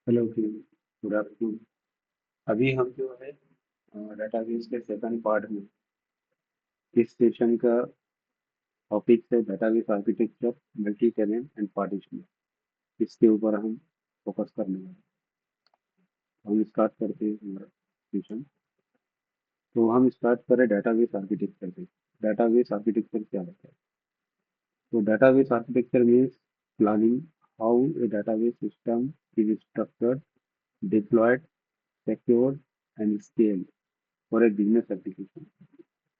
Hello जी, good afternoon. अभी हम जो है डेटाबेस के सेकंड पार्ट में इस सेशन का टॉपिक है database architecture, multi tenant and partition. इसके ऊपर हम फोकस करने वाले हैं। हम स्टार्ट करते हैं हमारा सेशन। तो हम स्टार्ट करें डेटाबेस आर्किटेक्चर से। डेटाबेस आर्किटेक्चर क्या होता है? तो database architecture means planning how a database system is structured, deployed, secured and scaled for a business application.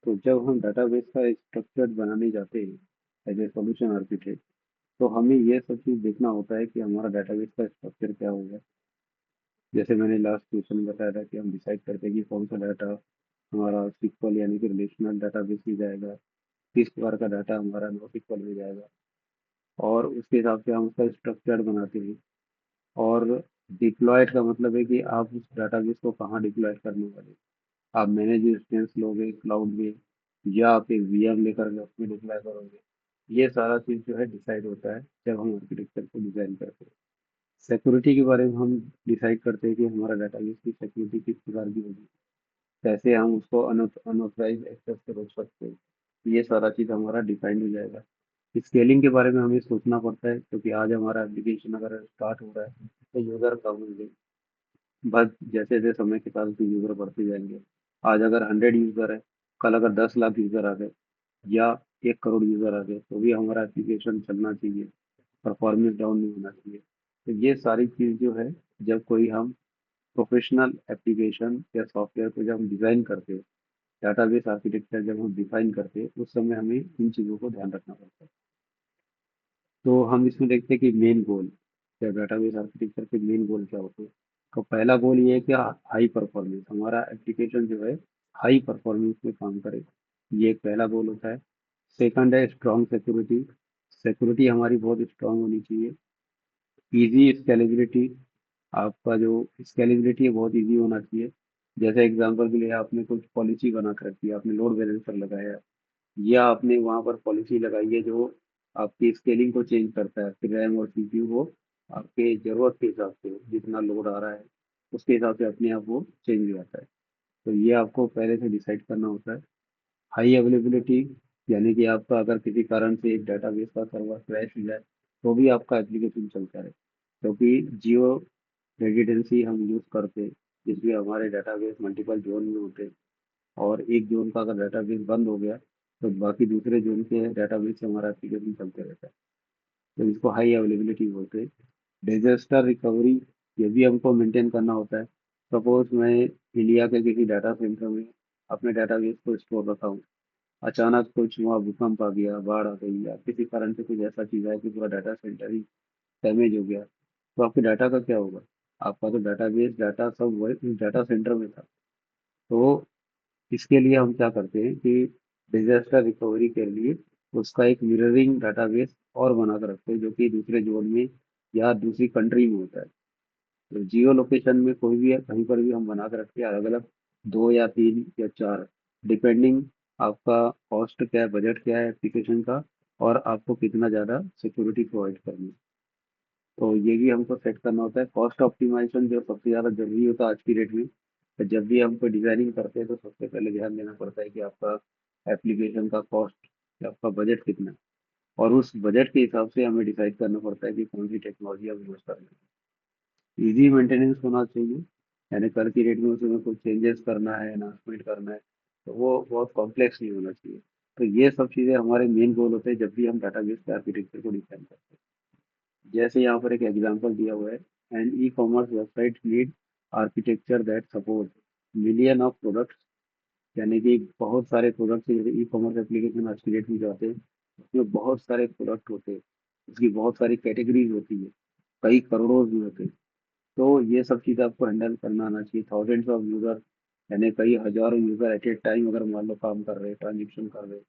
तो जब हम डेटाबेस का स्ट्रक्चर बनाने जाते हैं एज ए सॉल्यूशन आर्किटेक्ट, तो हमें ये सब चीज़ देखना होता है कि हमारा डेटाबेस का स्ट्रक्चर क्या होगा। जैसे मैंने लास्ट क्वेश्चन में बताया था कि हम डिसाइड करते हैं कि कौन सा डाटा हमारा सिक्वल यानी कि रिलेशनल डेटाबेस में जाएगा, किस प्रकार का डाटा हमारा नो सिक्वल में जाएगा, और उसके हिसाब से हम उसका स्ट्रक्चर बनाते हैं। और डिप्लॉयड का मतलब है कि आप उस डेटाबेस को कहाँ डिप्लॉय करने वाले हैं। आप मैनेज इंस्टेंस लोगे क्लाउड में, या आप एक वीएम लेकर के उसमें डिप्लॉय करोगे। ये सारा चीज़ जो है डिसाइड होता है जब हम आर्किटेक्चर को डिजाइन करते हैं। सिक्योरिटी के बारे में हम डिसाइड करते हैं कि हमारा डेटाबेस की सिक्योरिटी किस प्रकार की होगी, कैसे हम उसको अनऑथराइज एक्सेस से रोक सकते हैं। ये सारा चीज़ हमारा डिफाइंड हो जाएगा। स्केलिंग के बारे में हमें सोचना पड़ता है, क्योंकि आज हमारा एप्लीकेशन अगर स्टार्ट हो रहा है तो यूज़र कम होंगे। बस जैसे जैसे समय के साथ यूज़र बढ़ते जाएंगे। आज अगर 100 यूज़र है, कल अगर 10 लाख यूज़र आ गए, या 1 करोड़ यूज़र आ गए, तो भी हमारा एप्लीकेशन चलना चाहिए, परफॉर्मेंस डाउन नहीं होना चाहिए। तो ये सारी चीज़ जो है, जब कोई हम प्रोफेशनल एप्लीकेशन या सॉफ्टवेयर को जब हम डिज़ाइन करते हैं, डाटाबेस आर्किटेक्चर जब हम डिफाइन करते हैं, उस समय हमें इन चीज़ों को ध्यान रखना पड़ता है। तो हम इसमें देखते हैं कि मेन गोल, या डेटाबेस आर्किटेक्चर के मेन गोल क्या होते हैं। तो पहला गोल ये है कि हाई परफॉर्मेंस, हमारा एप्लीकेशन जो है हाई परफॉर्मेंस में काम करे। ये एक पहला गोल होता है। सेकंड है स्ट्रॉन्ग सिक्योरिटी। सिक्योरिटी हमारी बहुत स्ट्रांग होनी चाहिए। इजी स्केलेबिलिटी, आपका जो स्केलेबिलिटी है बहुत इजी होना चाहिए। जैसे एग्जांपल के लिए आपने कुछ पॉलिसी बना कर रखी है, आपने लोड बैलेंसर लगाया, या आपने वहां पर पॉलिसी लगाई है जो आपकी स्केलिंग को चेंज करता है, फिर रैम और सीपीयू को आपके जरूरत के हिसाब से जितना लोड आ रहा है उसके हिसाब से अपने आप वो चेंज हो जाता है। तो ये आपको पहले से डिसाइड करना होता है। हाई अवेलेबिलिटी, यानी कि आपका अगर किसी कारण से एक डाटाबेस का सर्वर क्रैश हो जाए तो भी आपका एप्लीकेशन चलता रहे, क्योंकि जियो रेजिडेंसी हम यूज़ करते हैं, जिसमें हमारे डाटाबेस मल्टीपल जोन में होते हैं। और एक जोन का अगर डाटाबेस बंद हो गया तो बाकी दूसरे जोन के डाटाबेस से हमारा एप्लीकेशन चलते रहता है। तो इसको हाई अवेलेबिलिटी बोलते हैं। डिजास्टर रिकवरी, ये भी हमको मेंटेन करना होता है। सपोज मैं इंडिया के किसी डाटा सेंटर में अपने डाटाबेस को स्टोर रखा हूँ, अचानक कुछ वहाँ भूकंप आ गया, बाढ़ आ गई, या किसी कारण से कुछ ऐसा चीज़ है कि पूरा डाटा सेंटर ही डैमेज हो गया, तो आपके डाटा का क्या होगा? आपका तो डाटाबेस डाटा सब वही डाटा सेंटर में था। तो इसके लिए हम क्या करते हैं कि डिजास्टर रिकवरी के लिए उसका एक मिररिंग डाटाबेस और बना कर रखते हैं, जो कि दूसरे जोन में या दूसरी कंट्री में होता है। तो जियो लोकेशन में कोई भी है, कहीं पर भी हम बना कर रखते हैं अलग अलग, दो या तीन या चार, डिपेंडिंग आपका कॉस्ट क्या है, बजट क्या है एप्लीकेशन का, और आपको कितना ज़्यादा सिक्योरिटी प्रोवाइड करनी है। तो ये भी हमको सेट करना होता है। कॉस्ट ऑप्टिमाइजेशन जो सबसे ज़्यादा जरूरी होता है आज की डेट में। तो जब भी हम कोई डिजाइनिंग करते हैं तो सबसे पहले ध्यान देना पड़ता है कि आपका एप्लीकेशन का कॉस्ट, आपका बजट कितना है, और उस बजट के हिसाब से हमें डिसाइड करना पड़ता है कि कौन सी टेक्नोलॉजी हम यूज़ कर रहे हैं। इजी मेंटेनेंस होना चाहिए, यानी कल की डेट में उसमें कुछ चेंजेस करना है, अनाउंसमेंट करना है, तो वो बहुत कॉम्प्लेक्स नहीं होना चाहिए। तो ये सब चीज़ें हमारे मेन गोल होते हैं जब भी हम डाटाबेस के आर्किटेक्चर को डिजाइन करते हैं। जैसे यहाँ पर एक एग्जांपल दिया हुआ है, an e commerce website need architecture that support million of products, यानी कि बहुत सारे प्रोडक्ट्स, जैसे ई कॉमर्स एप्लीकेशन आज की डेट में जो आते हैं उसमें बहुत सारे प्रोडक्ट होते हैं, उसकी बहुत सारी कैटेगरीज होती है, कई करोड़ों भी होते हैं। तो ये सब चीज़ आपको हैंडल करना आना चाहिए। थाउजेंड्स ऑफ यूजर, यानी कई हजारों यूजर एट ए टाइम अगर मान लो काम कर रहे हैं, ट्रांजेक्शन कर रहे हैं,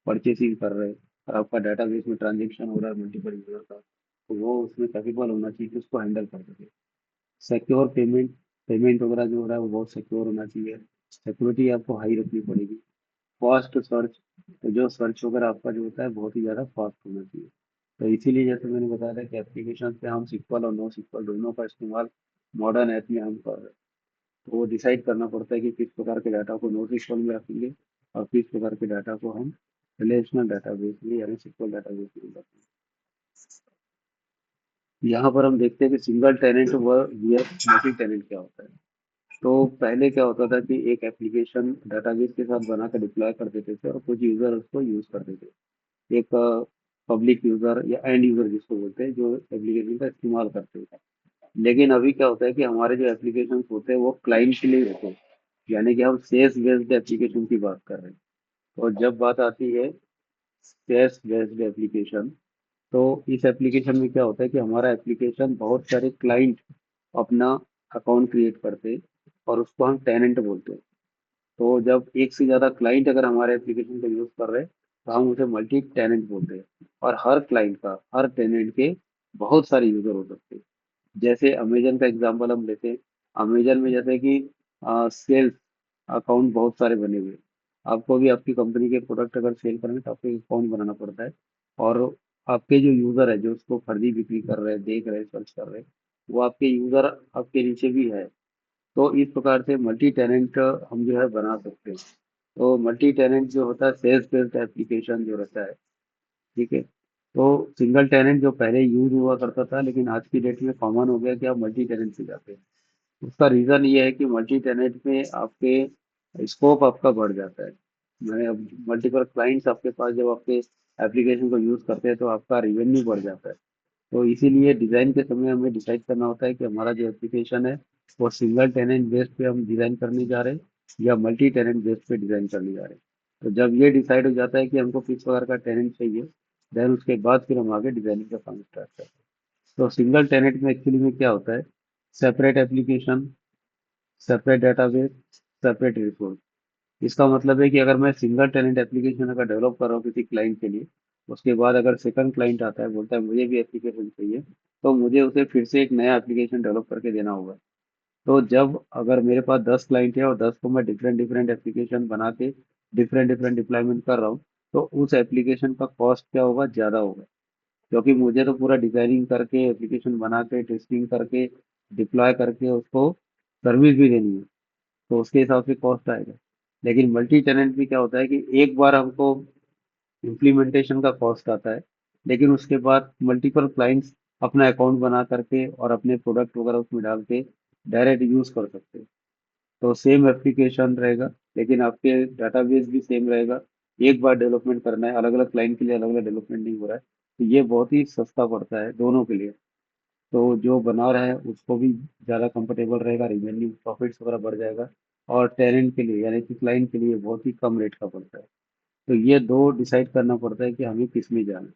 परचेसिंग कर रहे हैं, और आपका डाटाबेस में ट्रांजेक्शन हो रहा है मल्टीपल यूजर का, तो वो उसमें कैपेबल होना चाहिए कि उसको हैंडल कर सके। सिक्योर पेमेंट, पेमेंट वगैरह जो हो रहा है वो बहुत सिक्योर होना चाहिए। सिक्योरिटी आपको हाई रखनी पड़ेगी। फास्ट सर्च, तो जो सर्च वगैरह आपका जो होता है बहुत ही ज़्यादा फास्ट होना चाहिए। तो इसीलिए जैसे मैंने बताया था कि एप्लीकेशन पे हम सिक्वल और नो सिक्वल दोनों का इस्तेमाल मॉडर्न ऐप में हम कर रहे हैं। तो वो डिसाइड करना पड़ता है कि किस प्रकार के डाटा को NoSQL में रखेंगे और किस प्रकार के डाटा को हम रिलेशनल डाटाबेस में यानी SQL डाटाबेस में रखेंगे। यहाँ पर हम देखते हैं कि सिंगल टेनेंट व मल्टी टेनेंट क्या होता है। तो पहले क्या होता था कि एक एप्लीकेशन डाटाबेस के साथ बनाकर डिप्लॉय कर देते थे और कुछ यूजर उसको यूज करते थे। एक पब्लिक यूजर या एंड यूजर जिसको बोलते हैं, जो एप्लीकेशन का इस्तेमाल करते हैं। लेकिन अभी क्या होता है कि हमारे जो एप्लीकेशन होते हैं वो क्लाइंट के लिए होते हैं, यानी कि हम सेल्स बेस्ड एप्लीकेशन की बात कर रहे हैं। और जब बात आती है सेल्स बेस्ड एप्लीकेशन, तो इस एप्लीकेशन में क्या होता है कि हमारा एप्लीकेशन बहुत सारे क्लाइंट अपना अकाउंट क्रिएट करते हैं और उसको हम टेनेंट बोलते हैं। तो जब एक से ज्यादा क्लाइंट अगर हमारे एप्लीकेशन का यूज कर रहे हैं तो हम उसे मल्टी टेनेंट बोलते हैं। और हर क्लाइंट का, हर टेनेंट के बहुत सारे यूजर हो सकते हैं। जैसे अमेजन का एग्जांपल हम लेते हैं। अमेजन में जैसे कि सेल्स अकाउंट बहुत सारे बने हुए हैं। आपको भी आपकी कंपनी के प्रोडक्ट अगर सेल करना है तो आपको अकाउंट बनाना पड़ता है। और आपके जो यूजर है, जो उसको खरीदी बिक्री कर रहे हैं, देख रहे हैं, सर्च कर रहे हैं, वो आपके यूजर आपके नीचे भी है। तो इस प्रकार से मल्टी टेनेंट हम जो है बना सकते हैं। तो मल्टी टेनेंट जो होता है सेल्स बेस्ड एप्लीकेशन जो रहता है, ठीक है। तो सिंगल टेनेंट जो पहले यूज हुआ करता था, लेकिन आज की डेट में कॉमन हो गया कि आप मल्टी टेनेंट से जाते हैं। उसका रीजन ये है कि मल्टी टेनेंट में आपके स्कोप आपका बढ़ जाता है। मैंने मल्टीपल क्लाइंट्स आपके पास जब आपके एप्लीकेशन को यूज करते हैं तो आपका रिवेन्यू बढ़ जाता है। तो इसीलिए डिजाइन के समय हमें डिसाइड करना होता है कि हमारा जो एप्लीकेशन है वो सिंगल टेनेंट बेस पे हम डिजाइन करने जा रहे हैं या मल्टी टेनेंट बेस पे डिजाइन करने जा रहे हैं। तो जब ये डिसाइड हो जाता है कि हमको किस प्रकार का टेनेंट चाहिए, देन उसके बाद फिर हम आगे डिजाइनिंग का काम स्टार्ट करते हैं। तो सिंगल टेनेंट में एक्चुअली में क्या होता है, separate application, separate database, separate resource. इसका मतलब है कि अगर मैं सिंगल टेनेंट एप्लीकेशन अगर डेवलप कर रहा हूँ किसी क्लाइंट के लिए, उसके बाद अगर सेकंड क्लाइंट आता है बोलता है मुझे भी एप्लीकेशन चाहिए, तो मुझे उसे फिर से एक नया एप्लीकेशन डेवलप करके देना होगा। तो जब अगर मेरे पास 10 क्लाइंट है और 10 को मैं डिफरेंट डिफरेंट एप्लीकेशन बना के डिफरेंट डिफरेंट डिप्लॉयमेंट कर रहा हूँ, तो उस एप्लीकेशन का कॉस्ट क्या होगा, ज़्यादा होगा। क्योंकि मुझे तो पूरा डिजाइनिंग करके एप्लीकेशन बना के टेस्टिंग करके डिप्लॉय करके उसको सर्विस भी देनी है। तो उसके हिसाब से कॉस्ट आएगा। लेकिन मल्टी टेनेंट में क्या होता है कि एक बार हमको इम्प्लीमेंटेशन का कॉस्ट आता है, लेकिन उसके बाद मल्टीपल क्लाइंट्स अपना अकाउंट बना करके और अपने प्रोडक्ट वगैरह उसमें डाल के डायरेक्ट यूज कर सकते हैं। तो सेम एप्लीकेशन रहेगा, लेकिन आपके डाटाबेस भी सेम रहेगा। एक बार डेवलपमेंट करना है, अलग अलग क्लाइंट के लिए अलग अलग डेवलपमेंट नहीं हो रहा है, तो ये बहुत ही सस्ता पड़ता है दोनों के लिए। तो जो बना रहा है उसको भी ज़्यादा कंफर्टेबल रहेगा, रिवेन्यू प्रॉफिट्स वगैरह बढ़ जाएगा। और टेनेंट के लिए यानी कि क्लाइंट के लिए बहुत ही कम रेट का पड़ता है। तो ये दो डिसाइड करना पड़ता है कि हमें किस में जाना है।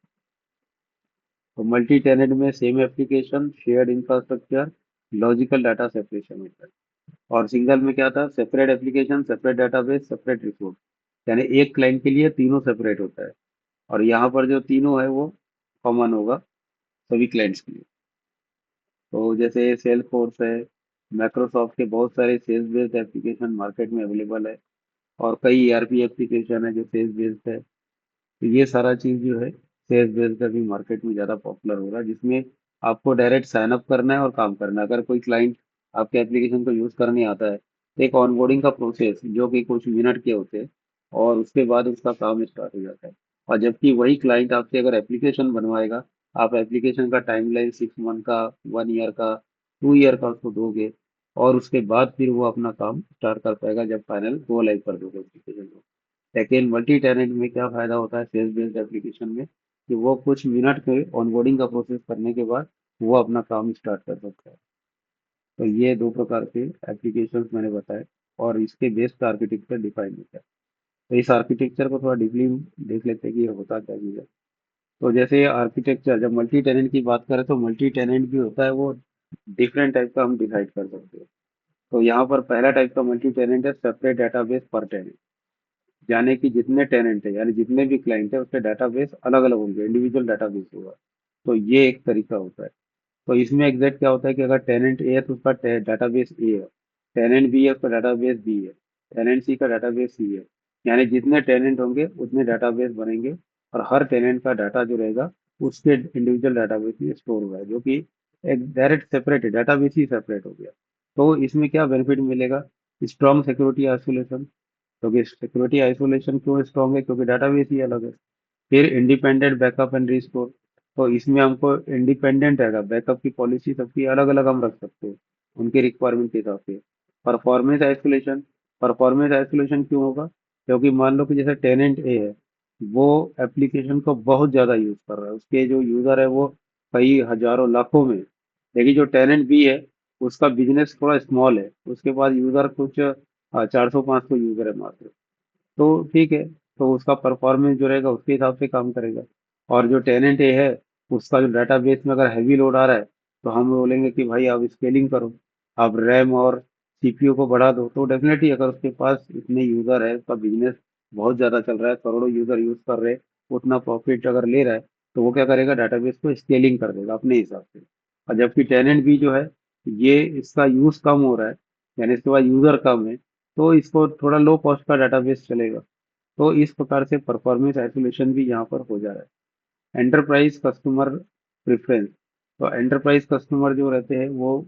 तो मल्टी टेनेंट में same application, shared infrastructure, logical data separation होता है। और सिंगल में क्या था, separate application, separate database, separate resource. यानी एक क्लाइंट के लिए तीनों सेपरेट होता है। और यहाँ पर जो तीनों है वो कॉमन होगा सभी क्लाइंट्स के लिए। तो जैसे सेल फोर्स है, माइक्रोसॉफ्ट के बहुत सारे सेल्स बेस्ड एप्लीकेशन मार्केट में अवेलेबल है। और कई ERP एप्लीकेशन है जो सेल्स बेस्ड है। तो ये सारा चीज जो है सेल्स बेस्ड अभी मार्केट में ज्यादा पॉपुलर हो रहा है, जिसमें आपको डायरेक्ट साइन अप करना है और काम करना है। अगर कोई क्लाइंट आपके एप्लीकेशन को यूज करने आता है तो एक ऑनबोर्डिंग का प्रोसेस जो कि कुछ मिनट के होते हैं, और उसके बाद उसका काम स्टार्ट हो जाता है। और जबकि वही क्लाइंट आपसे अगर एप्लीकेशन बनवाएगा, आप एप्लीकेशन का टाइमलाइन 6 मंथ का, 1 ईयर का, 2 ईयर का उसको दोगे, और उसके बाद फिर वो अपना काम स्टार्ट कर पाएगा जब फाइनल गो लाइव कर दोगे एप्लीकेशन को। लेकिन मल्टी टेनेंट में क्या फायदा होता है सेल्स बेस्ड एप्लीकेशन में, कि वो कुछ मिनट के ऑनबोर्डिंग का प्रोसेस करने के बाद वो अपना काम स्टार्ट कर सकता है। तो ये दो प्रकार के एप्लीकेशंस मैंने बताए, और इसके बेस्ड आर्किटेक्चर डिफाइन होता है। तो इस आर्किटेक्चर को थोड़ा डीपली देख लेते हैं कि ये होता क्या चीज़ है। तो जैसे आर्किटेक्चर, जब मल्टी टेनेंट की बात करें तो मल्टी टेनेंट भी होता है वो डिफरेंट टाइप का हम डिसाइड कर सकते हैं। तो यहाँ पर पहला टाइप का मल्टी टेनेंट है सेपरेट डेटाबेस पर टेनेंट। यानी कि जितने टेनेंट है यानी जितने भी क्लाइंट है उसके डाटाबेस अलग अलग होंगे, इंडिविजुअल डाटाबेस होगा। तो ये एक तरीका होता है। तो इसमें एग्जैक्ट क्या होता है कि अगर टेनेंट ए है तो उसका डाटाबेस ए है, टेनेंट बी है उसका डाटाबेस बी है, टेनेंट सी का डाटाबेस सी है। यानी जितने टेनेंट होंगे उतने डाटाबेस बनेंगे, और हर टेनेंट का डाटा जो रहेगा उसके इंडिविजुअल डाटाबेस में स्टोर हुआ है, जो कि एक डायरेक्ट सेपरेट है, डाटाबेस ही सेपरेट हो गया। तो इसमें क्या बेनिफिट मिलेगा? Strong security isolation. क्योंकि सिक्योरिटी आइसोलेशन क्यों स्ट्रॉन्ग है? क्योंकि डाटाबेस ही अलग है। फिर इंडिपेंडेंट बैकअप एंड रिस्टोर। तो इसमें हमको इंडिपेंडेंट रहेगा, बैकअप की पॉलिसी सबकी अलग अलग हम रख सकते हैं उनके रिक्वायरमेंट के हिसाब से। Performance isolation. परफॉर्मेंस आइसोलेशन क्यों होगा? क्योंकि मान लो कि जैसे टेनेंट ए है, वो एप्लीकेशन को बहुत ज्यादा यूज कर रहा है, उसके जो यूजर है वो कई हजारों लाखों में। लेकिन जो टेनेंट बी है, उसका बिजनेस थोड़ा स्मॉल है, उसके पास यूजर कुछ 400-500 यूजर है मात्र। तो ठीक है, तो उसका परफॉर्मेंस जो रहेगा उसके हिसाब से काम करेगा। और जो टेनेंट ए है, उसका जो डाटाबेस में अगर हैवी लोड आ रहा है, तो हम बोलेंगे कि भाई आप स्केलिंग करो, आप रैम और सीपीयू को बढ़ा दो। तो डेफिनेटली अगर उसके पास इतने यूजर है, उसका बिजनेस बहुत ज्यादा चल रहा है, करोड़ों यूजर यूज कर रहे हैं, उतना प्रॉफिट अगर ले रहा है, तो वो क्या करेगा, डाटाबेस को स्केलिंग कर देगा अपने हिसाब से। और जबकि टेनेंट भी जो है, ये इसका यूज कम हो रहा है, यानी इसके पास यूजर कम है, तो इसको थोड़ा लो कॉस्ट का डाटाबेस चलेगा। तो इस प्रकार से परफॉर्मेंस आइसोलेशन भी यहाँ पर हो जा रहा है। Enterprise customer preference. तो एंटरप्राइज कस्टमर जो रहते हैं वो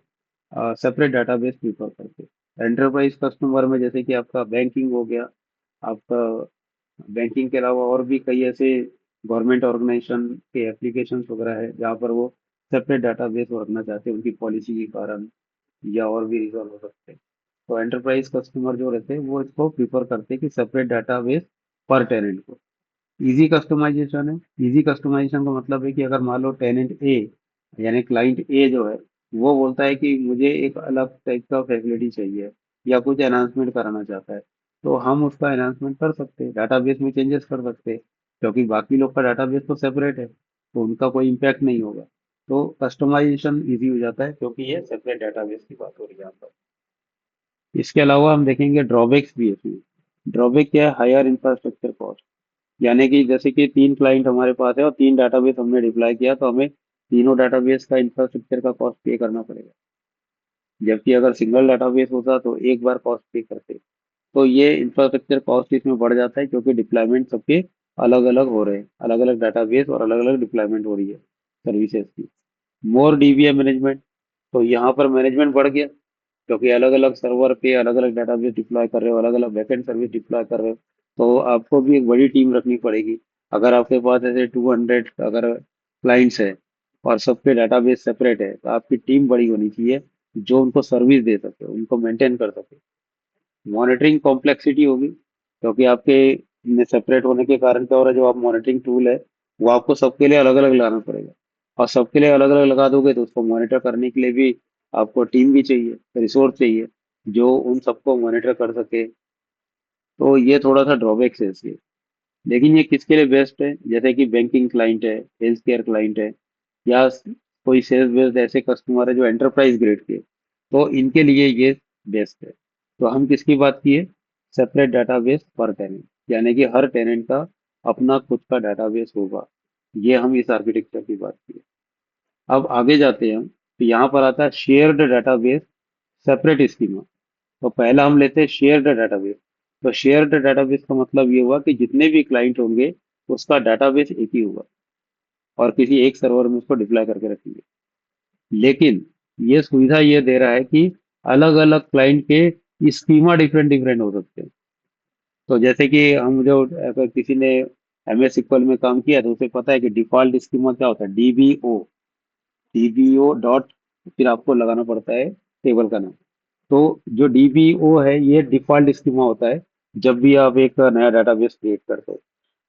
सेपरेट डाटाबेस प्रीफर करते हैं। एंटरप्राइज कस्टमर में जैसे कि आपका बैंकिंग हो गया, आपका बैंकिंग के अलावा और भी कई ऐसे गवर्नमेंट ऑर्गेनाइजेशन के एप्लीकेशंस वगैरह है जहाँ पर वो सेपरेट डाटाबेस रखना चाहते हैं उनकी पॉलिसी के कारण, या और भी रीजन हो सकते हैं। तो एंटरप्राइज कस्टमर जो रहते हैं वो इसको प्रीफर करते हैं कि सेपरेट डाटाबेस पर टेनेंट को। इजी कस्टमाइजेशन है। इजी कस्टमाइजेशन का मतलब है कि अगर मान लो टेनेंट ए, यानी क्लाइंट ए जो है, वो बोलता है कि मुझे एक अलग टाइप का फैसिलिटी चाहिए या कुछ एनहांसमेंट कराना चाहता है, तो हम उसका एनहांसमेंट कर सकते हैं, डाटाबेस में चेंजेस कर सकते हैं। क्योंकि बाकी लोग का डाटाबेस तो सेपरेट है, तो उनका कोई इम्पैक्ट नहीं होगा। तो कस्टमाइजेशन इजी हो जाता है, क्योंकि ये सेपरेट डाटाबेस की बात हो रही है यहाँ पर। इसके अलावा हम देखेंगे ड्रॉबैक्स भी है इसमें। ड्रॉबैक क्या है? Higher infrastructure cost. यानी कि जैसे कि 3 क्लाइंट हमारे पास है और 3 डाटाबेस हमने डिप्लॉय किया, तो हमें तीनों डाटाबेस का इंफ्रास्ट्रक्चर का कॉस्ट पे करना पड़ेगा। जबकि अगर सिंगल डाटाबेस होता तो एक बार कॉस्ट पे करते। तो ये इंफ्रास्ट्रक्चर कॉस्ट इसमें बढ़ जाता है, क्योंकि डिप्लॉयमेंट सबके अलग अलग हो रहे हैं, अलग अलग डाटाबेस और अलग अलग डिप्लॉयमेंट हो रही है सर्विसेज की। मोर डीबीए मैनेजमेंट। तो यहाँ पर मैनेजमेंट बढ़ गया, क्योंकि अलग अलग सर्वर पे अलग अलग डाटाबेस डिप्लॉय कर रहे हो, अलग अलग बैकएंड सर्विस डिप्लॉय कर रहे हो, तो आपको भी एक बड़ी टीम रखनी पड़ेगी। अगर आपके पास ऐसे 200 अगर क्लाइंट्स है और सबके डाटाबेस सेपरेट है, तो आपकी टीम बड़ी होनी चाहिए जो उनको सर्विस दे सके, उनको मेंटेन कर सके। मॉनिटरिंग कॉम्प्लेक्सिटी होगी, क्योंकि आपके में सेपरेट होने के कारण क्या हो रहा है, जो आप मॉनिटरिंग टूल है वो आपको सबके लिए अलग अलग लगाना पड़ेगा। और सबके लिए अलग अलग लगा दोगे तो उसको मॉनिटर करने के लिए भी आपको टीम भी चाहिए, रिसोर्स चाहिए, जो उन सबको मॉनिटर कर सके। तो ये थोड़ा सा ड्रॉबैक्स है इसके। लेकिन ये किसके लिए बेस्ट है? जैसे कि बैंकिंग क्लाइंट है, हेल्थ केयर क्लाइंट है, या कोई सेल्स बेस्ड ऐसे कस्टमर है जो एंटरप्राइज ग्रेड के, तो इनके लिए ये बेस्ट है। तो हम किसकी बात किए? सेपरेट डाटाबेस पर टेनेंट, यानी कि हर टेनेंट का अपना खुद का डाटाबेस होगा। ये हम इस आर्किटेक्चर की बात की। अब आगे जाते हैं हम, तो यहाँ पर आता है शेयर्ड डाटाबेस सेपरेट स्कीमा। तो पहला हम लेते हैं शेयर्ड डाटाबेस। तो शेयर्ड डाटाबेस का मतलब ये हुआ कि जितने भी क्लाइंट होंगे उसका डाटाबेस एक ही होगा, और किसी एक सर्वर में उसको डिप्लॉय करके रखेंगे। लेकिन ये सुविधा ये दे रहा है कि अलग अलग क्लाइंट के स्कीमा डिफरेंट डिफरेंट हो सकते हैं। तो जैसे कि हम जो अगर किसी ने MS SQL में काम किया तो उसे पता है कि डिफॉल्ट स्कीमा क्या होता है, डीबीओ डॉट, फिर आपको लगाना पड़ता है टेबल का नाम। तो जो डीबीओ है ये डिफॉल्ट स्कीमा होता है जब भी आप एक नया डाटाबेस क्रिएट करते हो।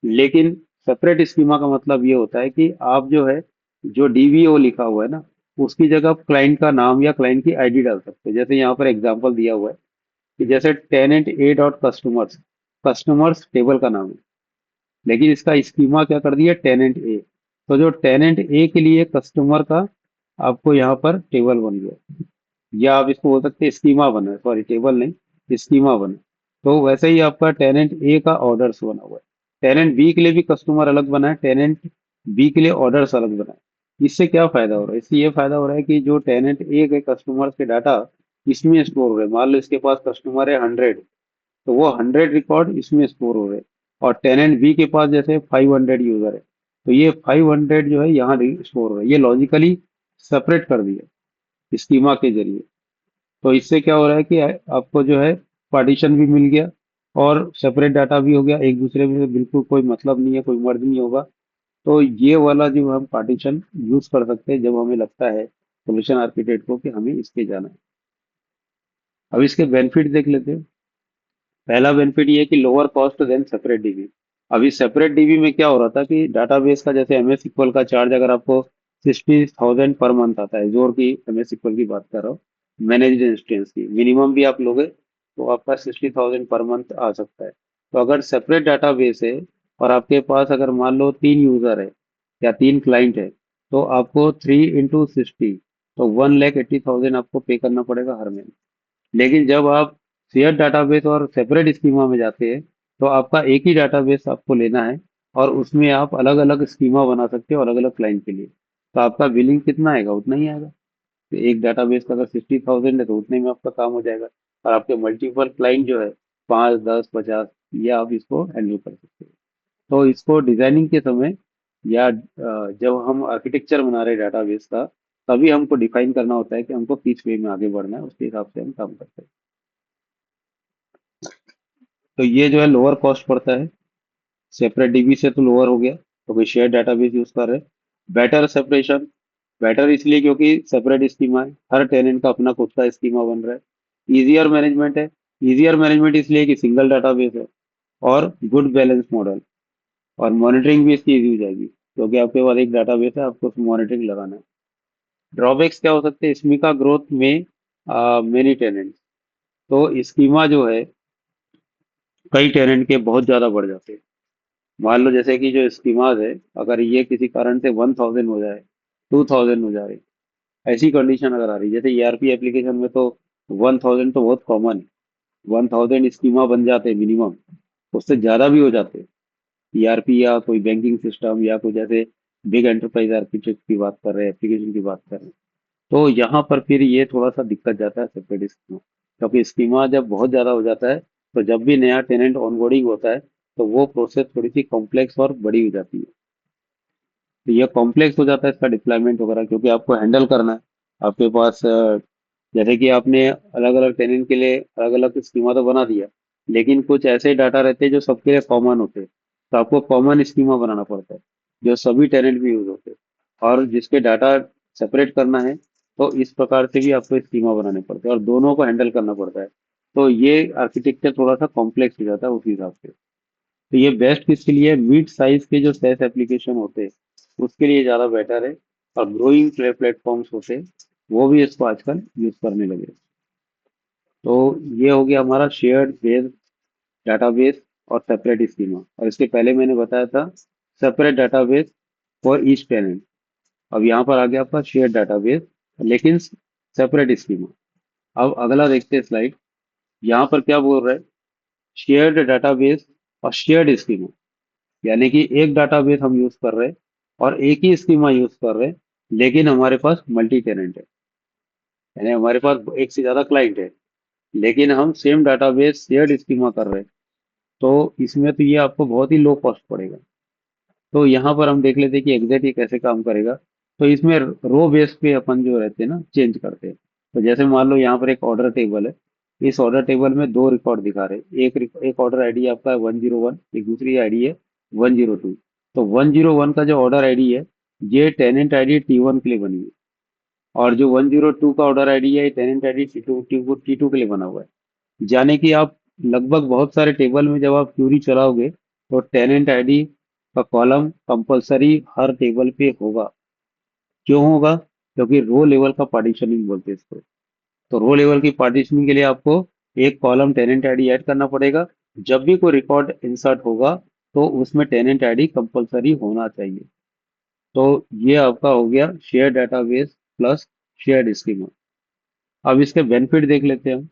लेकिन सेपरेट स्कीमा का मतलब ये होता है कि आप जो है, जो डीबीओ लिखा हुआ है ना, उसकी जगह आप क्लाइंट का नाम या क्लाइंट की आईडी डाल सकते हैं। जैसे यहाँ पर एग्जांपल दिया हुआ है कि जैसे tenant A dot customers, customers table का नाम है, लेकिन इसका स्कीमा क्या कर दिया, टेनेंट ए। तो जो टेनेंट ए के लिए कस्टमर का आपको यहाँ पर टेबल बन गया, या आप इसको बोल सकते हैं स्कीमा बना है, सॉरी टेबल नहीं, स्कीमा बना है। तो वैसे ही आपका टेनेंट ए का ऑर्डर्स बना हुआ है। टेनेंट बी के लिए भी कस्टमर अलग बना है, टेनेंट बी के लिए ऑर्डर्स अलग बना है। इससे क्या फायदा हो रहा है? इससे ये फायदा हो रहा है कि जो टेनेंट ए के कस्टमर्स के डाटा इसमें स्टोर हो रहे हैं, मान लो इसके पास कस्टमर है 100, तो वो 100 रिकॉर्ड इसमें स्टोर हो रहे हैं। और टेनेंट बी के पास जैसे 500 यूजर है, तो ये 500 जो है यहाँ स्टोर हो रहा है। ये लॉजिकली सेपरेट कर दिया स्कीमा के जरिए। तो इससे क्या हो रहा है कि आपको जो है पार्टीशन भी मिल गया और सेपरेट डाटा भी हो गया, एक दूसरे में बिल्कुल कोई मतलब नहीं है, कोई मर्ज नहीं होगा। तो ये वाला जो हम पार्टीशन यूज कर सकते हैं जब हमें लगता है सोल्यूशन आर्किटेक्ट को कि हमें इसके जाना है। अब इसके बेनिफिट देख लेते हैं। पहला बेनिफिट ये है कि lower cost than separate DB. अभी सेपरेट डीबी में क्या हो रहा था कि डाटाबेस का जैसे एमएस इक्वल का चार्ज अगर आपको 60,000 पर मंथ आता है, जोर की एमएस इक्वल की बात कर रहा हूँ, मैनेज्ड इंस्टेंस की मिनिमम भी आप लोगे तो आपका 60,000 पर मंथ आ सकता है। तो अगर सेपरेट डाटाबेस है और आपके पास अगर मान लो 3 यूजर है या 3 क्लाइंट है, तो आपको 3 into 60, तो 1,80,000 आपको पे करना पड़ेगा हर महीने। लेकिन जब आप शेयर डाटाबेस और सेपरेट स्कीमा में जाते हैं, तो आपका एक ही डाटाबेस आपको लेना है और उसमें आप अलग अलग स्कीमा बना सकते हो अलग अलग क्लाइंट के लिए। तो आपका बिलिंग कितना आएगा उतना ही आएगा। तो एक डाटाबेस का अगर 60,000 है तो उतने में आपका काम हो जाएगा। और आपके मल्टीपल क्लाइंट जो है 5, 10, 50, ये आप इसको हैंडल कर सकते हो। तो इसको डिजाइनिंग के समय या जब हम आर्किटेक्चर बना रहे हैं डाटाबेस का, तभी हमको डिफाइन करना होता है कि हमको किस वे में आगे बढ़ना है, उसके हिसाब से हम काम करते हैं। तो ये जो है लोअर कॉस्ट पड़ता है, सेपरेट डीबी से तो लोअर हो गया, तो कोई शेयर डाटाबेस यूज कर रहे हैं। बेटर सेपरेशन, बेटर इसलिए क्योंकि सेपरेट स्कीमा है, हर टेनेंट का अपना खुद का स्कीमा बन रहा है। इजियर मैनेजमेंट है, इजियर मैनेजमेंट इसलिए कि सिंगल डाटाबेस है। और गुड बैलेंस मॉडल, और मॉनिटरिंग भी इसकी इजी हो जाएगी क्योंकि आपके पास एक डाटाबेस है, आपको उसमें मॉनिटरिंग लगाना है। ड्रॉबैक्स क्या हो सकते हैं स्कीमा ग्रोथ में? मेनी टेनेंट, तो स्कीमा जो है कई टेनेंट के बहुत ज्यादा बढ़ जाते हैं। मान लो जैसे कि जो स्कीमाज है, अगर ये किसी कारण से 1,000 हो जाए, 2,000 हो जाए, ऐसी कंडीशन अगर आ रही है, जैसे ईआरपी एप्लीकेशन में तो 1,000 तो बहुत कॉमन है। 1,000 स्कीमा बन जाते हैं मिनिमम, उससे ज्यादा भी हो जाते हैं। ईआरपी या कोई बैंकिंग सिस्टम या कोई जैसे बिग एंटरप्राइज आर्किटेक्ट की बात कर रहे हैं, एप्लीकेशन की बात कर रहे हैं, तो यहाँ पर फिर ये थोड़ा सा दिक्कत जाता है सेपरेट स्कीमा। क्योंकि स्कीमा जब बहुत ज्यादा हो जाता है, तो जब भी नया टेनेंट ऑनबोर्डिंग होता है, तो वो प्रोसेस थोड़ी सी कॉम्प्लेक्स और बड़ी हो जाती है। तो ये कॉम्प्लेक्स हो जाता है इसका डिप्लॉयमेंट वगैरह, क्योंकि आपको हैंडल करना है। आपके पास जैसे कि आपने अलग अलग टेनेंट के लिए अलग अलग स्कीमा तो बना दिया, लेकिन कुछ ऐसे डाटा रहते हैं जो सबके लिए कॉमन होते हैं। तो आपको कॉमन स्कीमा बनाना पड़ता है जो सभी टेनेंट भी यूज होते हैं। और जिसके डाटा सेपरेट करना है, तो इस प्रकार से भी आपको स्कीमा बनाने पड़ते हैं और दोनों को हैंडल करना पड़ता है। तो ये आर्किटेक्चर थोड़ा सा कॉम्प्लेक्स हो जाता है उस हिसाब से। तो ये बेस्ट किसके लिए? मिड साइज के जो सेस एप्लीकेशन होते हैं उसके लिए ज़्यादा बेटर है। और ग्रोइंग प्लेटफॉर्म्स होते हैं वो भी इसको आजकल यूज करने लगे। तो ये हो गया हमारा शेयर्ड बेस डाटाबेस और सेपरेट स्कीमा। और इसके पहले मैंने बताया था separate database for each tenant. अब यहाँ पर आ गया आपका शेयर्ड डाटाबेस लेकिन सेपरेट स्कीमा। अब अगला देखते हैं स्लाइड। यहाँ पर क्या बोल रहा है? शेयर्ड डाटाबेस और शेयर्ड स्कीमा, यानी कि एक डाटाबेस हम यूज कर रहे हैं और एक ही स्कीमा यूज कर रहे हैं, लेकिन हमारे पास मल्टी टेनेंट है, यानी हमारे पास एक से ज्यादा क्लाइंट है, लेकिन हम सेम डाटाबेस शेयर्ड स्कीमा कर रहे हैं। तो इसमें तो ये आपको बहुत ही लो कॉस्ट पड़ेगा। तो यहाँ पर हम देख लेते हैं कि एग्जैक्ट ये कैसे काम करेगा। तो इसमें रो बेस पे अपन जो रहते हैं ना चेंज करते हैं। तो जैसे मान लो यहाँ पर एक ऑर्डर टेबल है, इस ऑर्डर टेबल में दो रिकॉर्ड दिखा रहे हैं। एक ऑर्डर आईडी आपका है 101, एक दूसरी आईडी है 102। तो 101 का जो ऑर्डर आईडी है, ये टेनेंट आईडी T1 के लिए बनी है। और जो 102 का ऑर्डर आईडी है, टेनेंट आईडी T2 के लिए बना हुआ है। जाने कि आप लगभग बहुत सारे टेबल में जब आप क्यूरी चलाओगे, तो टेनेंट आईडी का कॉलम कंपलसरी हर टेबल पे होगा। क्यों होगा? क्योंकि रो लेवल का पार्टीशनिंग बोलते हैं इसको। तो रो लेवल की पार्टीशनिंग के लिए आपको एक कॉलम टेनेंट आईडी ऐड करना पड़ेगा। जब भी कोई रिकॉर्ड इंसर्ट होगा, तो उसमें टेनेंट आईडी कंपलसरी होना चाहिए। तो ये आपका हो गया share database plus shared schema. अब इसके बेनिफिट देख लेते हैं हम।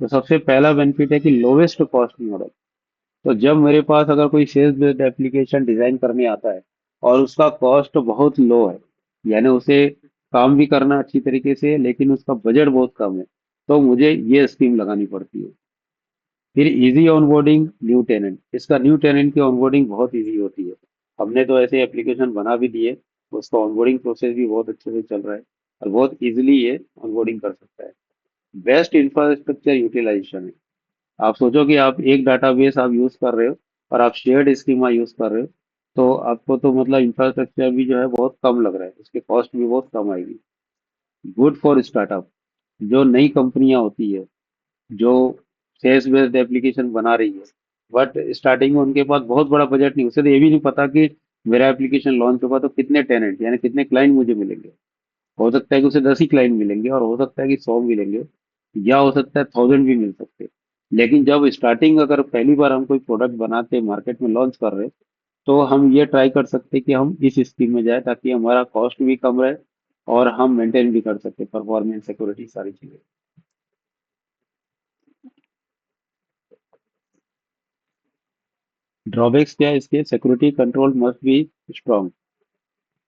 तो सबसे पहला बेनिफिट है कि लोवेस्ट कॉस्ट मॉडल। तो जब मेरे पास अगर कोई सेल्स बेस्ड एप्लीकेशन डिजाइन करने आता है और उसका कॉस्ट बहुत लो है, यानी उसे काम भी करना अच्छी तरीके से है लेकिन उसका बजट बहुत कम है, तो मुझे ये स्कीम लगानी पड़ती है। फिर इजी ऑनबोर्डिंग न्यू टेनेंट, इसका न्यू टेनेंट की ऑनबोर्डिंग बहुत इजी होती है। हमने तो ऐसे एप्लीकेशन बना भी दिए, उसका ऑनबोर्डिंग प्रोसेस भी बहुत अच्छे से चल रहा है। और बहुत इजीली ये ऑनबोर्डिंग कर सकता है। बेस्ट इंफ्रास्ट्रक्चर यूटिलाइजेशन है। आप सोचो कि आप एक डाटाबेस आप यूज कर रहे हो और आप शेयर्ड स्कीमा यूज कर रहे हो, तो आपको तो मतलब इंफ्रास्ट्रक्चर भी जो है बहुत कम लग रहा है, उसकी कॉस्ट भी बहुत कम आएगी। Good for startup. जो नई कंपनियां होती है, जो सेल्स बेस्ड एप्लीकेशन बना रही है, बट स्टार्टिंग में उनके पास बहुत बड़ा बजट नहीं, उसे तो ये भी नहीं पता कि मेरा एप्लीकेशन लॉन्च होगा तो कितने टेनेंट यानी कितने क्लाइंट मुझे मिलेंगे। हो सकता है कि उसे 10 ही क्लाइंट मिलेंगे, और हो सकता है कि 100 मिलेंगे, या हो सकता है 1000 भी मिल सकते हैं। लेकिन जब स्टार्टिंग अगर पहली बार हम कोई प्रोडक्ट बनाते मार्केट में लॉन्च कर रहे हैं, तो हम ये ट्राई कर सकते हैं कि हम इस स्कीम में जाए ताकि हमारा कॉस्ट भी कम रहे और हम मेंटेन भी कर सकते परफॉर्मेंस, सिक्योरिटी, सारी चीजें। ड्रॉबैक्स क्या है इसके? Security control must be strong.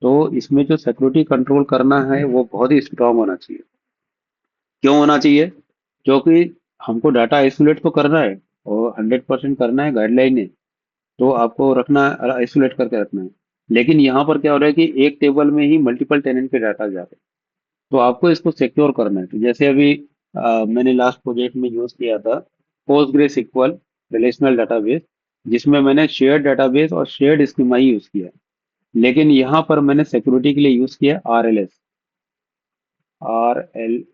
तो इसमें जो सिक्योरिटी कंट्रोल करना है वो बहुत ही स्ट्रांग होना चाहिए। क्यों होना चाहिए? क्योंकि हमको डाटा आइसोलेट तो करना है, और 100% करना है, गाइडलाइन है। तो आपको रखना, आइसोलेट करके रखना है। लेकिन यहाँ पर क्या हो रहा है कि एक टेबल में ही मल्टीपल टेनेंट के डाटा जा रहे हैं। तो आपको इसको सिक्योर करना है। तो जैसे अभी मैंने लास्ट प्रोजेक्ट में यूज किया था पोस्टग्रे सिक्वल रिलेशनल डाटाबेस, जिसमें मैंने शेयर्ड डाटाबेस और शेयर्ड स्कीमा ही यूज किया है। लेकिन यहाँ पर मैंने सिक्योरिटी के लिए यूज किया आर एल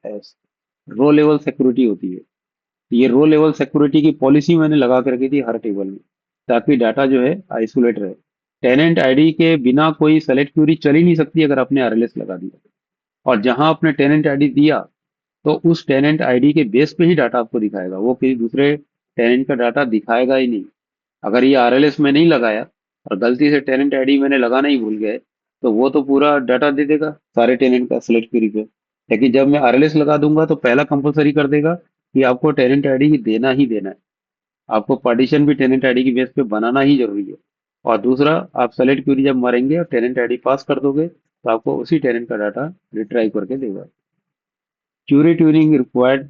एस, रो लेवल सिक्योरिटी होती है। ये रो लेवल सिक्योरिटी की पॉलिसी मैंने लगा के रखी थी हर टेबल में, ताकि डाटा जो है आइसोलेट रहे। टेनेंट आईडी के बिना कोई सेलेक्ट क्यूरी चल ही नहीं सकती अगर आपने आरएलएस लगा दिया। और जहां आपने टेनेंट आईडी दिया, तो उस टेनेंट आईडी के बेस पे ही डाटा आपको दिखाएगा, वो किसी दूसरे टेनेंट का डाटा दिखाएगा ही नहीं। अगर ये आरएलएस में नहीं लगाया और गलती से टेनेंट आईडी मैंने लगाना ही भूल गए, तो वो तो पूरा डाटा दे देगा सारे टेनेंट का सेलेक्ट क्वेरी पे। लेकिन जब मैं आरएलएस लगा दूंगा तो पहला कंपलसरी कर देगा कि आपको टेनेंट आईडी देना ही देना है। आपको पार्टीशन भी टेनेंट आईडी की बेस पे बनाना ही जरूरी है। और दूसरा, आप सेलेक्ट क्वेरी जब मारेंगे और टेनेंट आईडी पास कर दोगे, तो आपको उसी टेनेंट का डाटा रिट्राइव करके देगा। Query tuning required.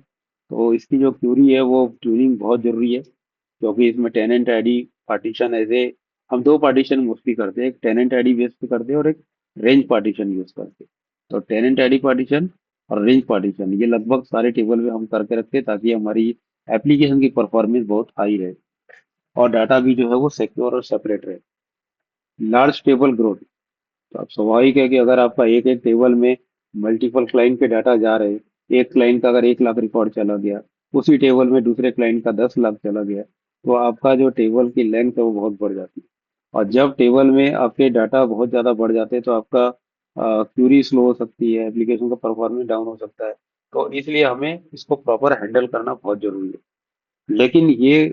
तो इसकी जो क्यूरी है वो ट्यूनिंग बहुत जरूरी है, क्योंकि इसमें टेनेंट आईडी पार्टीशन ऐसे हम दो पार्टीशन मोस्टली करते हैं, एक टेनेंट आईडी बेस पे करते हैं और एक रेंज पार्टीशन यूज करते हैं। तो टेनेंट आईडी पार्टीशन और रेंज पार्टीशन ये लगभग सारे टेबल में हम करके रखते हैं, ताकि हमारी एप्लीकेशन की परफॉर्मेंस बहुत हाई रहे और डाटा भी जो है वो सिक्योर और सेपरेट रहे। Large table growth. तो अब स्वाभाविक है कि अगर आपका एक एक टेबल में मल्टीपल क्लाइंट के डाटा जा रहे हैं, एक क्लाइंट का अगर 1 लाख रिकॉर्ड चला गया, उसी टेबल में दूसरे क्लाइंट का 10 लाख चला गया, तो आपका जो टेबल की लेंथ है वो बहुत बढ़ जाती है। और जब टेबल में आपके डाटा बहुत ज़्यादा बढ़ जाते हैं, तो आपका क्यूरी स्लो हो सकती है, एप्लीकेशन का परफॉर्मेंस डाउन हो सकता है। तो इसलिए हमें इसको प्रॉपर हैंडल करना बहुत जरूरी है। लेकिन ये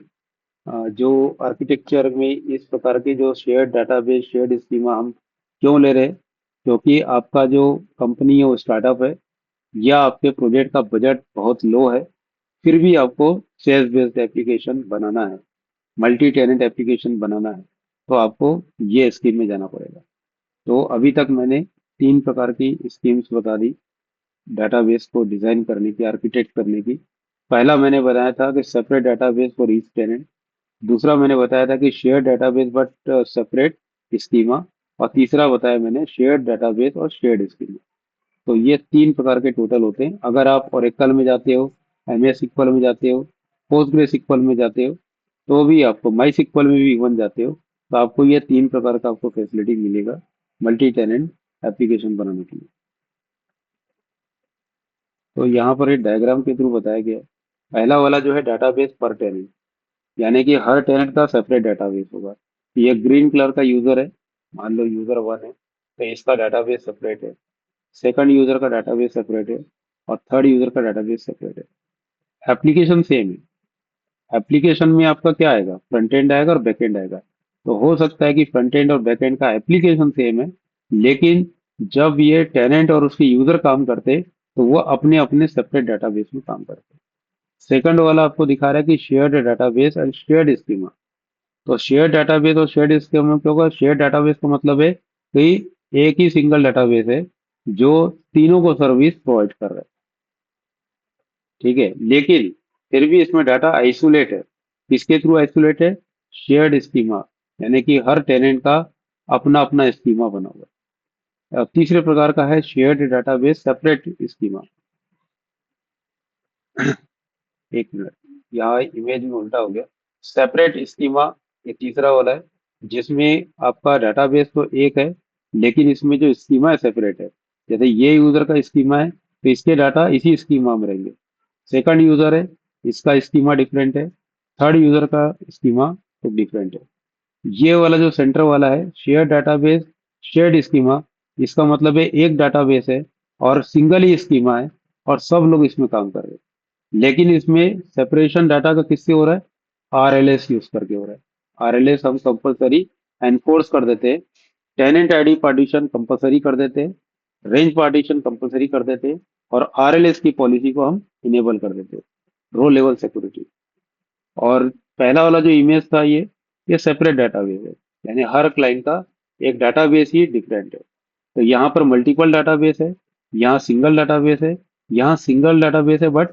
जो आर्किटेक्चर में इस प्रकार के जो शेयर्ड डाटाबेस, शेयर्ड स्कीमा हम क्यों ले रहे हैं? क्योंकि आपका जो कंपनी है वो स्टार्टअप है, या आपके प्रोजेक्ट का बजट बहुत लो है, फिर भी आपको सेल्स बेस्ड एप्लीकेशन बनाना है, मल्टी टेनेंट एप्लीकेशन बनाना है, तो आपको ये स्कीम में जाना पड़ेगा। तो अभी तक मैंने 3 प्रकार की स्कीम्स बता दी डाटाबेस को डिजाइन करने की, आर्किटेक्ट करने की। पहला मैंने बताया था कि separate database for each tenant. दूसरा मैंने बताया था कि share database but separate schema. और तीसरा बताया मैंने शेयर डेटाबेस और शेयर्ड स्कीमा। तो ये 3 प्रकार के टोटल होते हैं। अगर आप ओरेकल में जाते हो, एमएस सिक्वल में जाते हो, पोस्टग्रे सिक्वल में जाते हो, तो भी आपको माई सिक्वल में भी इवन जाते हो, तो आपको ये 3 प्रकार का आपको फैसिलिटी मिलेगा मल्टी टेनेंट एप्लीकेशन बनाने के लिए। तो यहाँ पर एक डायग्राम के थ्रू बताया गया है। पहला वाला जो है डाटाबेस पर टेनेंट, यानी कि हर टेनेंट का सेपरेट डाटाबेस होगा। ये ग्रीन कलर का यूजर है, मान लो यूजर 1 है, तो इसका डाटाबेस सेपरेट है। सेकंड यूजर का डाटाबेस सेपरेट है, और थर्ड यूजर का डाटाबेस सेपरेट है। एप्लीकेशन सेम है। एप्लीकेशन में आपका क्या आएगा? फ्रंट एंड आएगा और बैक एंड आएगा। तो हो सकता है कि फ्रंट एंड और बैक एंड का एप्लीकेशन सेम है, लेकिन जब ये टेनेंट और उसके यूजर काम करते, तो वो अपने अपने सेपरेट डाटाबेस में काम करते। सेकंड वाला आपको दिखा रहा है कि shared database and shared schema. तो शेयर डाटाबेस और शेयर्ड स्कीमा क्या होगा? शेयर डाटाबेस का मतलब है कि एक ही सिंगल डाटाबेस है जो तीनों को सर्विस प्रोवाइड कर रहा है। ठीक है, लेकिन फिर भी इसमें डाटा आइसोलेट है। किसके थ्रू आइसोलेट है? शेयर्ड स्कीमा, यानी कि हर टेनेंट का अपना अपना स्कीमा बना हुआ तीसरे प्रकार का है शेयर्ड डाटाबेस सेपरेट स्कीमा। एक मिनट, यहाँ इमेज में उल्टा हो गया। सेपरेट स्कीमा ये तीसरा वाला है, जिसमें आपका डाटाबेस तो एक है, लेकिन इसमें जो स्कीमा है सेपरेट है। जैसे ये यूजर का स्कीमा है, तो इसके डाटा इसी स्कीमा में रहेंगे। सेकंड यूजर है, इसका स्कीमा डिफरेंट है। थर्ड यूजर का स्कीमा तो डिफरेंट है। ये वाला जो सेंटर वाला है शेयर डाटाबेस शेयर्ड स्कीमा, इसका मतलब है एक डाटाबेस है और सिंगल ही स्कीमा है और सब लोग इसमें काम कर रहे हैं। लेकिन इसमें सेपरेशन डाटा का किससे हो रहा है? आरएलएस यूज करके हो रहा है। आरएलएस हम कंपलसरी एनफोर्स कर देते हैं। टेनेंट आईडी पार्टीशन कंपलसरी कर देते हैं। रेंज पार्टीशन कंपलसरी कर देते हैं। और आरएलएस की पॉलिसी को हम इनेबल कर देते हैं, रो लेवल सिक्योरिटी। और पहला वाला जो इमेज था ये सेपरेट डाटाबेस है, यानी हर क्लाइंट का एक डाटाबेस ही डिफरेंट है। तो यहाँ पर मल्टीपल डाटाबेस है, यहाँ सिंगल डाटाबेस है, यहाँ सिंगल डाटाबेस है बट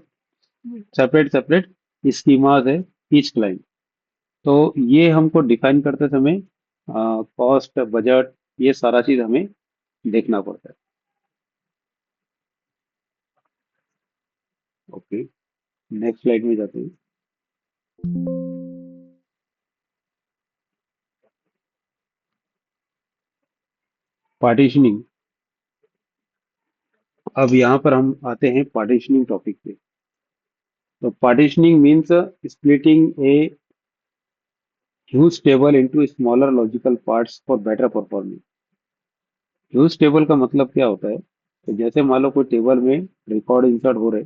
सेपरेट सेपरेट स्कीमास है ईच क्लाइंट। तो ये हमको डिफाइन करते समय कॉस्ट बजट ये सारा चीज हमें देखना पड़ता है। ओके, नेक्स्ट स्लाइड में जाते हैं। पार्टीशनिंग। अब यहाँ पर हम आते हैं पार्टीशनिंग टॉपिक पे। तो partitioning means splitting a huge table into smaller logical parts for better performance। Huge table का मतलब क्या होता है? तो जैसे मान लो कोई टेबल में रिकॉर्ड इंसर्ट हो रहे,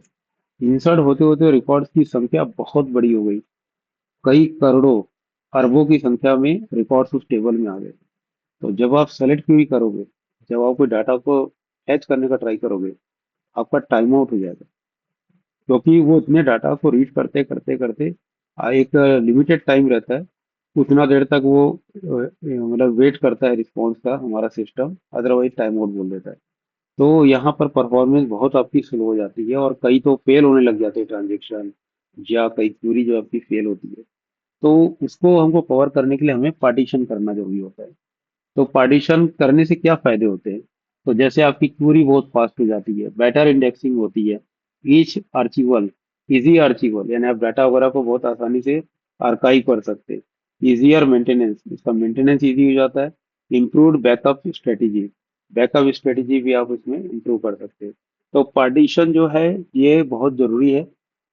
इंसर्ट होते होते रिकॉर्ड्स की संख्या बहुत बड़ी हो गई, कई करोड़ों अरबों की संख्या में रिकॉर्ड्स उस टेबल में आ गए। तो जब आप सेलेक्ट क्वेरी करोगे, जब आप कोई डाटा को फैच करने का ट्राई करोगे, आपका टाइम आउट हो जाएगा, क्योंकि वो इतने डाटा को रीड करते करते करते एक लिमिटेड टाइम रहता है, उतना देर तक वो मतलब वेट करता है रिस्पॉन्स का हमारा सिस्टम, अदरवाइज टाइम आउट बोल देता है। तो यहाँ पर परफॉर्मेंस बहुत आपकी स्लो हो जाती है और कई तो फेल होने लग जाते हैं ट्रांजेक्शन, या कई क्वेरी जो आपकी फेल होती है। तो उसको हमको कवर करने के लिए हमें पार्टीशन करना जरूरी होता है। तो पार्टीशन करने से क्या फायदे होते हैं? तो जैसे आपकी क्वेरी बहुत फास्ट हो जाती है, बेटर इंडेक्सिंग होती है, ईच आर्चिवल इजी आर्चिवल, यानी आप डाटा वगैरह को बहुत आसानी से आर्काइव कर सकते हैं। इजियर मेंटेनेंस, इसका मेंटेनेंस इजी हो जाता है। Improved backup strategy, backup strategy भी आप इसमें इम्प्रूव कर सकते हैं। तो पार्टीशन जो है ये बहुत जरूरी है।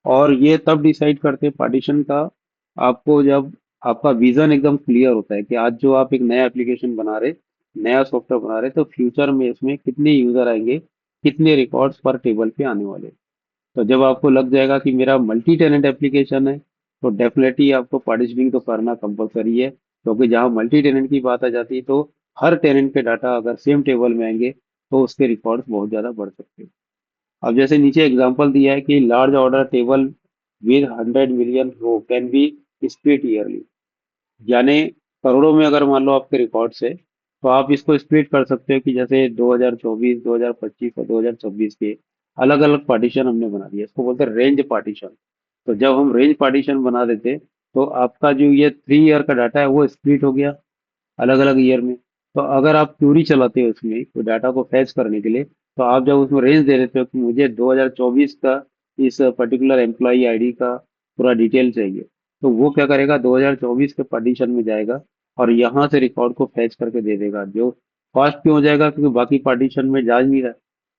और ये तब डिसाइड करते हैं पार्टीशन का, आपको जब आपका विजन एकदम क्लियर होता है कि आज जो आप एक नया एप्लीकेशन बना रहे, नया सॉफ्टवेयर बना रहे, तो फ्यूचर में इसमें कितने यूजर आएंगे, कितने रिकॉर्ड्स पर टेबल पे आने वाले। तो जब आपको लग जाएगा कि मेरा मल्टी टेनेंट एप्लीकेशन है, तो डेफिनेटली आपको पार्टिशनिंग तो करना कंपलसरी है, क्योंकि जहाँ मल्टी टेनेंट की बात आ जाती है तो हर टेनेंट के डाटा अगर सेम टेबल में आएंगे तो उसके रिकॉर्ड्स बहुत ज़्यादा बढ़ सकते हैं। अब जैसे नीचे एग्जांपल दिया है कि large order table with 100 million row can be split yearly, यानी करोड़ों में अगर मान लो आपके रिकॉर्ड्स है, तो आप इसको स्प्लिट कर सकते हो कि जैसे 2024, 2025 और 2026 के अलग अलग पार्टीशन हमने बना दिया, इसको बोलते हैं रेंज पार्टीशन। तो जब हम रेंज पार्टीशन बना देते, तो आपका जो ये 3 ईयर का डाटा है वो स्प्लिट हो गया अलग अलग ईयर में। तो अगर आप क्यूरी चलाते हो उसमें तो डाटा को फैच करने के लिए, तो आप जब उसमें रेंज दे देते हो कि मुझे 2024 का इस पर्टिकुलर एम्प्लॉय आईडी का पूरा डिटेल चाहिए, तो वो क्या करेगा, 2024 के पार्टीशन में जाएगा और यहाँ से रिकॉर्ड को फैच करके दे देगा। जो फास्ट क्यों हो जाएगा? क्योंकि बाकी पार्टीशन में जा नहीं रहा,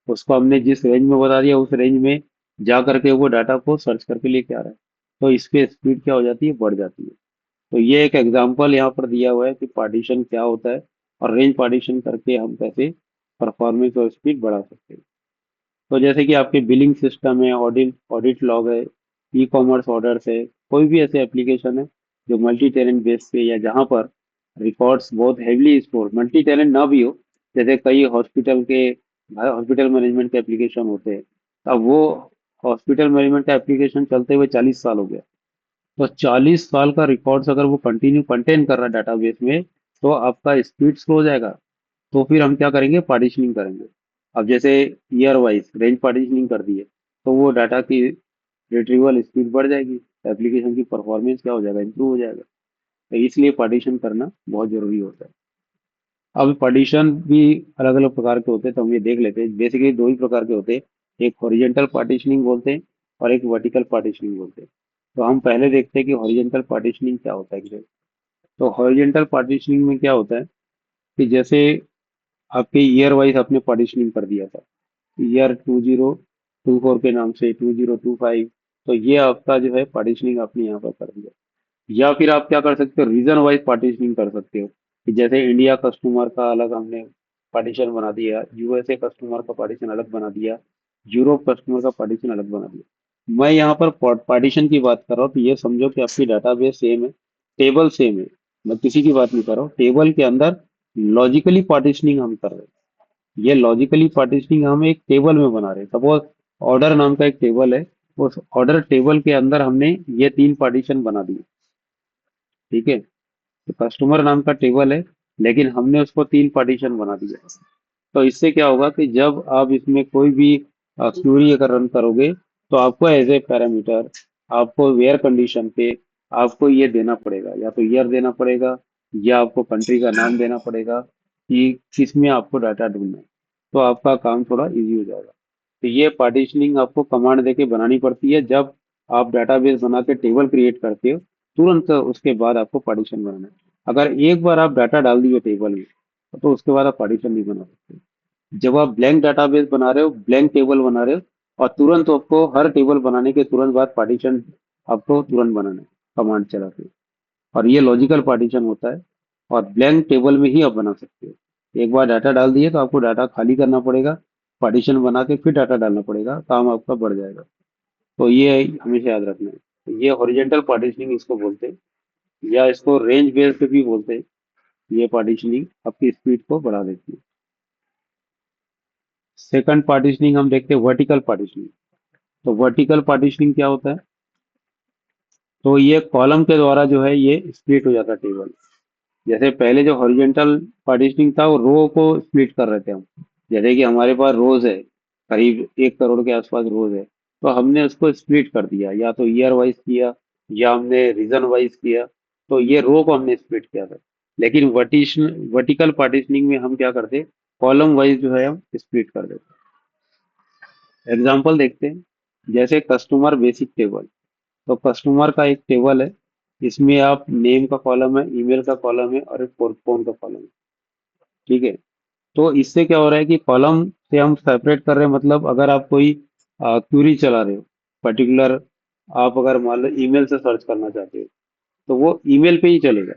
उसको हमने जिस रेंज में बता दिया उस रेंज में जा करके वो डाटा को सर्च करके लेके आ रहा है। तो इस पे स्पीड क्या हो जाती है, बढ़ जाती है। तो ये एक एग्जांपल यहाँ पर दिया हुआ है कि पार्टीशन क्या होता है और रेंज पार्टीशन करके हम कैसे परफॉर्मेंस और स्पीड बढ़ा सकते हैं। तो जैसे कि आपके बिलिंग सिस्टम है, ऑडिट ऑडिट लॉग है, ई कॉमर्स ऑर्डर्स है, कोई भी ऐसे एप्लीकेशन है जो मल्टी टेनेंट बेस पे या जहाँ पर रिकॉर्ड्स बहुत हैवीली स्टोर, मल्टी टेनेंट ना भी हो, जैसे कई हॉस्पिटल मैनेजमेंट के एप्लीकेशन होते हैं। अब वो हॉस्पिटल मैनेजमेंट का एप्लीकेशन चलते हुए 40 साल हो गया, तो 40 साल का रिकॉर्ड्स अगर वो कंटिन्यू कंटेन कर रहा है डाटाबेस में, तो आपका स्पीड स्लो हो जाएगा। तो फिर हम क्या करेंगे, पार्टीशनिंग करेंगे। अब जैसे ईयर वाइज रेंज पार्टीशनिंग कर दिए, तो वो डाटा की रिट्रीवल स्पीड बढ़ जाएगी, एप्लीकेशन की परफॉर्मेंस क्या हो जाएगा, इंप्रूव हो जाएगा। तो इसलिए पार्टीशन करना बहुत जरूरी होता है। अब पार्टीशन भी अलग अलग प्रकार के होते हैं, तो हम ये देख लेते हैं। बेसिकली दो ही प्रकार के होते हैं, एक हॉरिजेंटल पार्टीशनिंग बोलते हैं और एक वर्टिकल पार्टीशनिंग बोलते हैं। तो हम पहले देखते हैं कि हॉरिजेंटल पार्टीशनिंग क्या होता है। तो हॉरिजेंटल पार्टीशनिंग में क्या होता है कि जैसे आपके ईयर वाइज आपने पार्टीशनिंग कर दिया था, ईयर 2024 के नाम से 2025, तो ये आपका जो है पार्टीशनिंग आपने यहाँ पर कर दिया। या फिर आप क्या कर सकते हो, रीजन वाइज पार्टीशनिंग कर सकते हो कि जैसे इंडिया कस्टमर का अलग हमने पार्टीशन बना दिया, यूएसए कस्टमर का पार्टीशन अलग बना दिया, यूरोप कस्टमर का पार्टीशन अलग बना दिया। मैं यहाँ पर पार्टीशन की बात कर रहा हूँ, तो ये समझो कि आपकी डाटाबेस सेम है, टेबल सेम है। मैं किसी की बात नहीं कर रहा हूँ, टेबल के अंदर लॉजिकली पार्टीशनिंग हम कर रहे हैं। ये लॉजिकली पार्टीशनिंग हम एक टेबल में बना रहे हैं। सपोज ऑर्डर नाम का एक टेबल है, उस ऑर्डर टेबल के अंदर हमने ये तीन पार्टीशन बना दिए। ठीक है, तो कस्टमर नाम का टेबल है, लेकिन हमने उसको तीन पार्टीशन बना दिया। तो इससे क्या होगा कि जब आप इसमें कोई भी क्यूरी अगर रन करोगे, तो आपको एज ए पैरामीटर, आपको वेयर कंडीशन पे आपको ये देना पड़ेगा, या तो ईयर देना पड़ेगा, या आपको कंट्री का नाम देना पड़ेगा कि किसमें आपको डाटा ढूंढना है। तो आपका काम थोड़ा इजी हो जाएगा। तो ये पार्टीशनिंग आपको कमांड देके बनानी पड़ती है जब आप डाटाबेस बना के टेबल क्रिएट करते हो। तुरंत उसके बाद आपको पार्टीशन बनाना है। अगर एक बार आप डाटा डाल दिए टेबल में, तो उसके बाद आप पार्टीशन नहीं बना सकते। जब आप ब्लैंक डाटाबेस बना रहे हो, ब्लैंक टेबल बना रहे हो, और तुरंत आपको हर टेबल बनाने के तुरंत बाद पार्टीशन आपको तुरंत बनाना है कमांड चला के। और ये लॉजिकल पार्टीशन होता है, और ब्लैंक टेबल में ही आप बना सकते हो। एक बार डाटा डाल दिए तो आपको डाटा खाली करना पड़ेगा, पार्टीशन बना के फिर डाटा डालना पड़ेगा, काम आपका बढ़ जाएगा। तो ये हमेशा याद रखना है। तो ये हॉरिजेंटल पार्टीशनिंग इसको बोलते हैं, या इसको रेंज बेस्ड भी बोलते हैं। ये पार्टीशनिंग आपकी स्पीड को बढ़ा देती है। सेकंड पार्टीशनिंग हम देखते हैं, वर्टिकल पार्टीशनिंग। तो वर्टिकल पार्टीशनिंग क्या होता है, तो ये कॉलम के द्वारा जो है ये स्प्लिट हो जाता है टेबल। जैसे पहले जो हॉरिजेंटल पार्टीशनिंग था, वो रो को स्प्लिट कर रहे थे हम। जैसे कि हमारे पास रोज है, करीब 1 करोड़ के आसपास रोज है, तो हमने उसको स्प्लिट कर दिया, या तो ईयर वाइज किया, या हमने रीजन वाइज किया। तो ये रो को हमने स्प्लिट किया था। लेकिन वर्टिकल पार्टीशनिंग में हम क्या करते, कॉलम वाइज जो है हम स्प्लिट कर देते। एग्जाम्पल देखते हैं, जैसे कस्टमर बेसिक टेबल। तो कस्टमर का एक टेबल है, इसमें आप नेम का कॉलम है, ईमेल का कॉलम है, और एक फोन का कॉलम है। ठीक है, तो इससे क्या हो रहा है कि कॉलम से हम सेपरेट कर रहे हैं। मतलब अगर आप कोई क्यूरी चला रहे हो पर्टिकुलर, आप अगर मान लो ईमेल से सर्च करना चाहते हो, तो वो ईमेल पे ही चलेगा,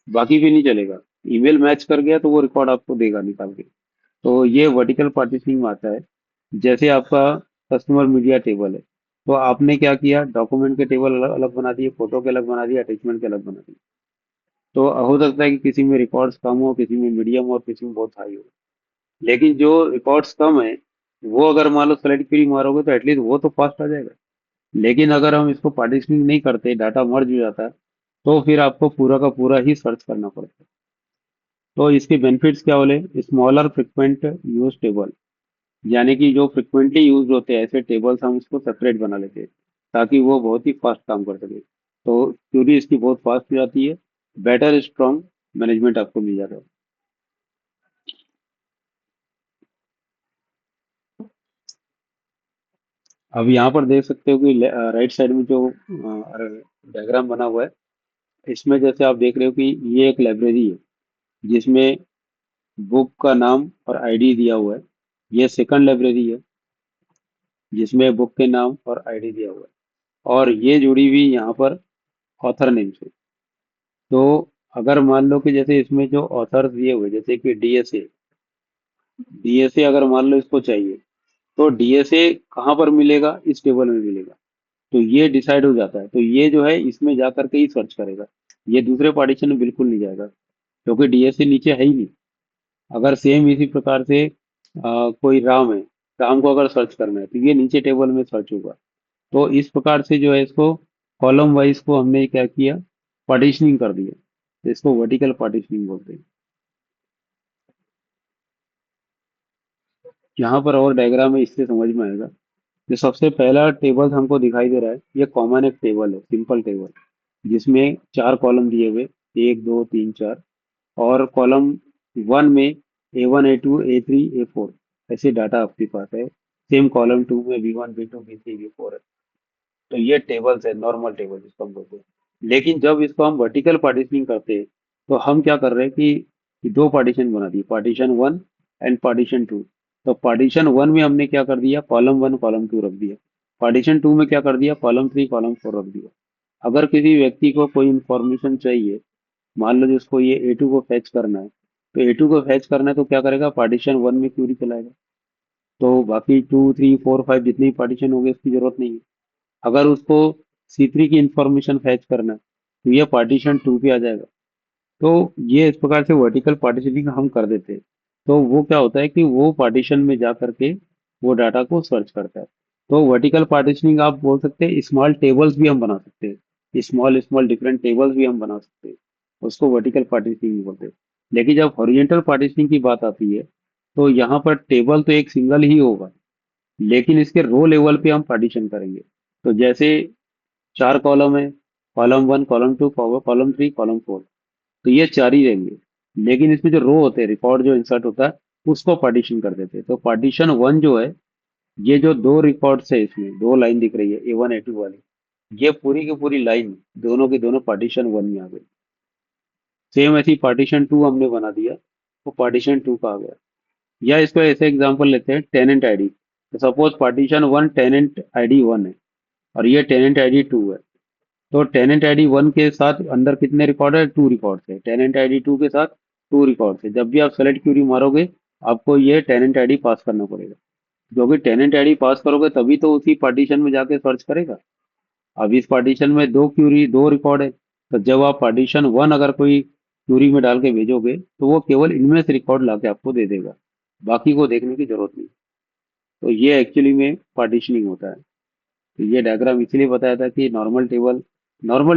बाकी पे नहीं चलेगा। ईमेल मैच कर गया तो वो रिकॉर्ड आपको देगा निकाल के। तो ये वर्टिकल पार्टीशनिंग में आता है। जैसे आपका कस्टमर मीडिया टेबल है, तो आपने क्या किया, डॉक्यूमेंट के टेबल अलग अलग बना दिए, फोटो के अलग बना दिए, अटैचमेंट के अलग बना दिए। तो हो सकता है कि किसी में रिकॉर्ड्स कम हो, किसी में मीडियम हो, और किसी में बहुत हाई हो। लेकिन जो रिकॉर्ड्स कम है, वो अगर मान लो सेलेक्ट क्वेरी मारोगे तो एटलीस्ट वो तो फास्ट आ जाएगा। लेकिन अगर हम इसको पार्टीशनिंग नहीं करते, डाटा मर्ज हो जाता है, तो फिर आपको पूरा का पूरा ही सर्च करना पड़ता है। तो इसके बेनिफिट्स क्या बोले, स्मॉलर फ्रिक्वेंट यूज टेबल, यानी कि जो फ्रिक्वेंटली यूज होते हैं ऐसे टेबल्स हम उसको सेपरेट बना लेते हैं, ताकि वो बहुत ही फास्ट काम कर सके। तो क्यूरी इसकी बहुत फास्ट हो जाती है, बेटर स्ट्रॉन्ग मैनेजमेंट आपको मिल जाता है। अब यहाँ पर देख सकते हो कि राइट साइड में जो डायग्राम बना हुआ है, इसमें जैसे आप देख रहे हो कि ये एक लाइब्रेरी है, जिसमें बुक का नाम और आईडी दिया हुआ है। ये सेकंड लाइब्रेरी है, जिसमें बुक के नाम और आईडी दिया हुआ है, और ये जुड़ी हुई यहाँ पर ऑथर नेम से। तो अगर मान लो कि जैसे इसमें जो ऑथर दिए हुए, जैसे कि डीएसए, डीएसए अगर मान लो इसको चाहिए, तो डीएसए कहाँ पर मिलेगा, इस टेबल में मिलेगा। तो ये डिसाइड हो जाता है, तो ये जो है इसमें जा करके ही सर्च करेगा। ये दूसरे पार्टीशन में बिल्कुल नहीं जाएगा, क्योंकि डीएसए नीचे है ही नहीं। अगर सेम इसी प्रकार से कोई राम है, राम को अगर सर्च करना है, तो ये नीचे टेबल में सर्च होगा। तो इस प्रकार से जो है इसको कॉलम वाइज को हमने क्या किया, पार्टीशनिंग कर दिया। तो इसको वर्टिकल पार्टीशनिंग बोलते हैं। यहाँ पर और डायग्राम है, इससे समझ में आएगा। जो सबसे पहला टेबल हमको दिखाई दे रहा है, ये कॉमन एक टेबल है, सिंपल टेबल, जिसमें 4 कॉलम दिए हुए, 1 2 3 4। और कॉलम वन में A1 A2 A3 A4 ऐसे डाटा आपके पास है। सेम कॉलम टू में B1 B2 B3 B4 है। तो ये टेबल्स है, नॉर्मल टेबल जिसको हम बोलते हैं। लेकिन जब इसको हम वर्टिकल पार्टीशनिंग करते हैं तो हम क्या कर रहे हैं कि दो पार्टीशन बना दिए, partition one and partition two. तो पार्टीशन वन में हमने क्या कर दिया, कॉलम वन कॉलम टू रख दिया। पार्टीशन टू में क्या कर दिया, कॉलम थ्री कॉलम फोर रख दिया। अगर किसी व्यक्ति को कोई इंफॉर्मेशन चाहिए, मान लो जिसको ये A2 को फैच करना है, तो A2 को फैच करना है तो क्या करेगा, पार्टीशन वन में क्यूरी चलाएगा। तो बाकी टू थ्री फोर फाइव जितने भी पार्टीशन हो गए उसकी जरूरत नहीं है। अगर उसको C3 की इंफॉर्मेशन फैच करना है तो ये पार्टीशन टू पे आ जाएगा। तो ये इस प्रकार से वर्टिकल पार्टीशनिंग हम कर देते हैं। तो वो क्या होता है कि वो पार्टीशन में जा करके वो डाटा को सर्च करता है। तो वर्टिकल पार्टीशनिंग आप बोल सकते हैं, स्मॉल टेबल्स भी हम बना सकते हैं, स्मॉल स्मॉल डिफरेंट टेबल्स भी हम बना सकते हैं। उसको वर्टिकल पार्टीशनिंग बोलते हैं। लेकिन जब हॉरिजॉन्टल पार्टीशनिंग की बात आती है तो यहाँ पर टेबल तो एक सिंगल ही होगा, लेकिन इसके रो लेवल पे हम पार्टीशन करेंगे। तो जैसे चार कॉलम है, column one column two column three column four, तो ये चार ही रहेंगे। लेकिन इसमें जो रो होते हैं, रिकॉर्ड जो इंसर्ट होता है उसको पार्टीशन कर देते हैं। तो पार्टीशन वन जो है, ये जो दो रिकॉर्ड्स है, इसमें दो लाइन दिख रही है A1 A2 वाली, ये पूरी की पूरी लाइन दोनों की दोनों पार्टीशन वन में आ गई। सेम ऐसी पार्टीशन टू हमने बना दिया, वो पार्टीशन टू का आ गया। या इसको ऐसे एग्जांपल लेते हैं, टेनेंट आईडी। तो suppose partition one tenant ID one है और ये टेनेंट आईडी टू है। तो टेनेंट आईडी वन के साथ अंदर कितने रिकॉर्ड है, टू रिकॉर्ड है। टेनेंट आईडी टू के साथ टू रिकॉर्ड है। जब भी आप सेलेक्ट क्यूरी मारोगे, आपको ये टेनेंट आईडी पास करना पड़ेगा। क्योंकि टेनेंट आईडी पास करोगे तभी तो उसी पार्टीशन में जाके सर्च करेगा। अब इस पार्टीशन में दो क्यूरी दो रिकॉर्ड है, तो जब आप पार्टीशन वन अगर कोई क्यूरी में डाल के भेजोगे तो वो केवल इनमें से रिकॉर्ड ला के आपको दे देगा, बाकी को देखने की जरूरत नहीं। तो ये एक्चुअली में पार्टीशनिंग होता है। तो ये डायग्राम इसलिए बताया था कि नॉर्मल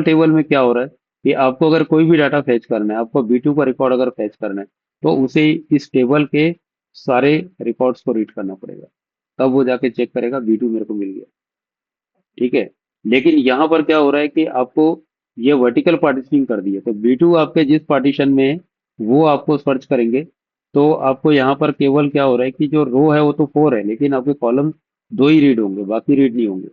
टेबल में क्या हो रहा है कि आपको अगर कोई भी डाटा फैच करना है, आपको B2 का रिकॉर्ड अगर फैच करना है, तो उसे इस टेबल के सारे रिकॉर्ड्स को रीड करना पड़ेगा। तब वो जाके चेक करेगा B2 मेरे को मिल गया। ठीक है। लेकिन यहाँ पर क्या हो रहा है कि आपको ये वर्टिकल पार्टीशनिंग कर दी है, तो B2 आपके जिस पार्टीशन में है वो आपको सर्च करेंगे। तो आपको यहाँ पर केवल क्या हो रहा है कि जो रो है वो तो फोर है, लेकिन आपके कॉलम दो ही रीड होंगे, बाकी रीड नहीं होंगे।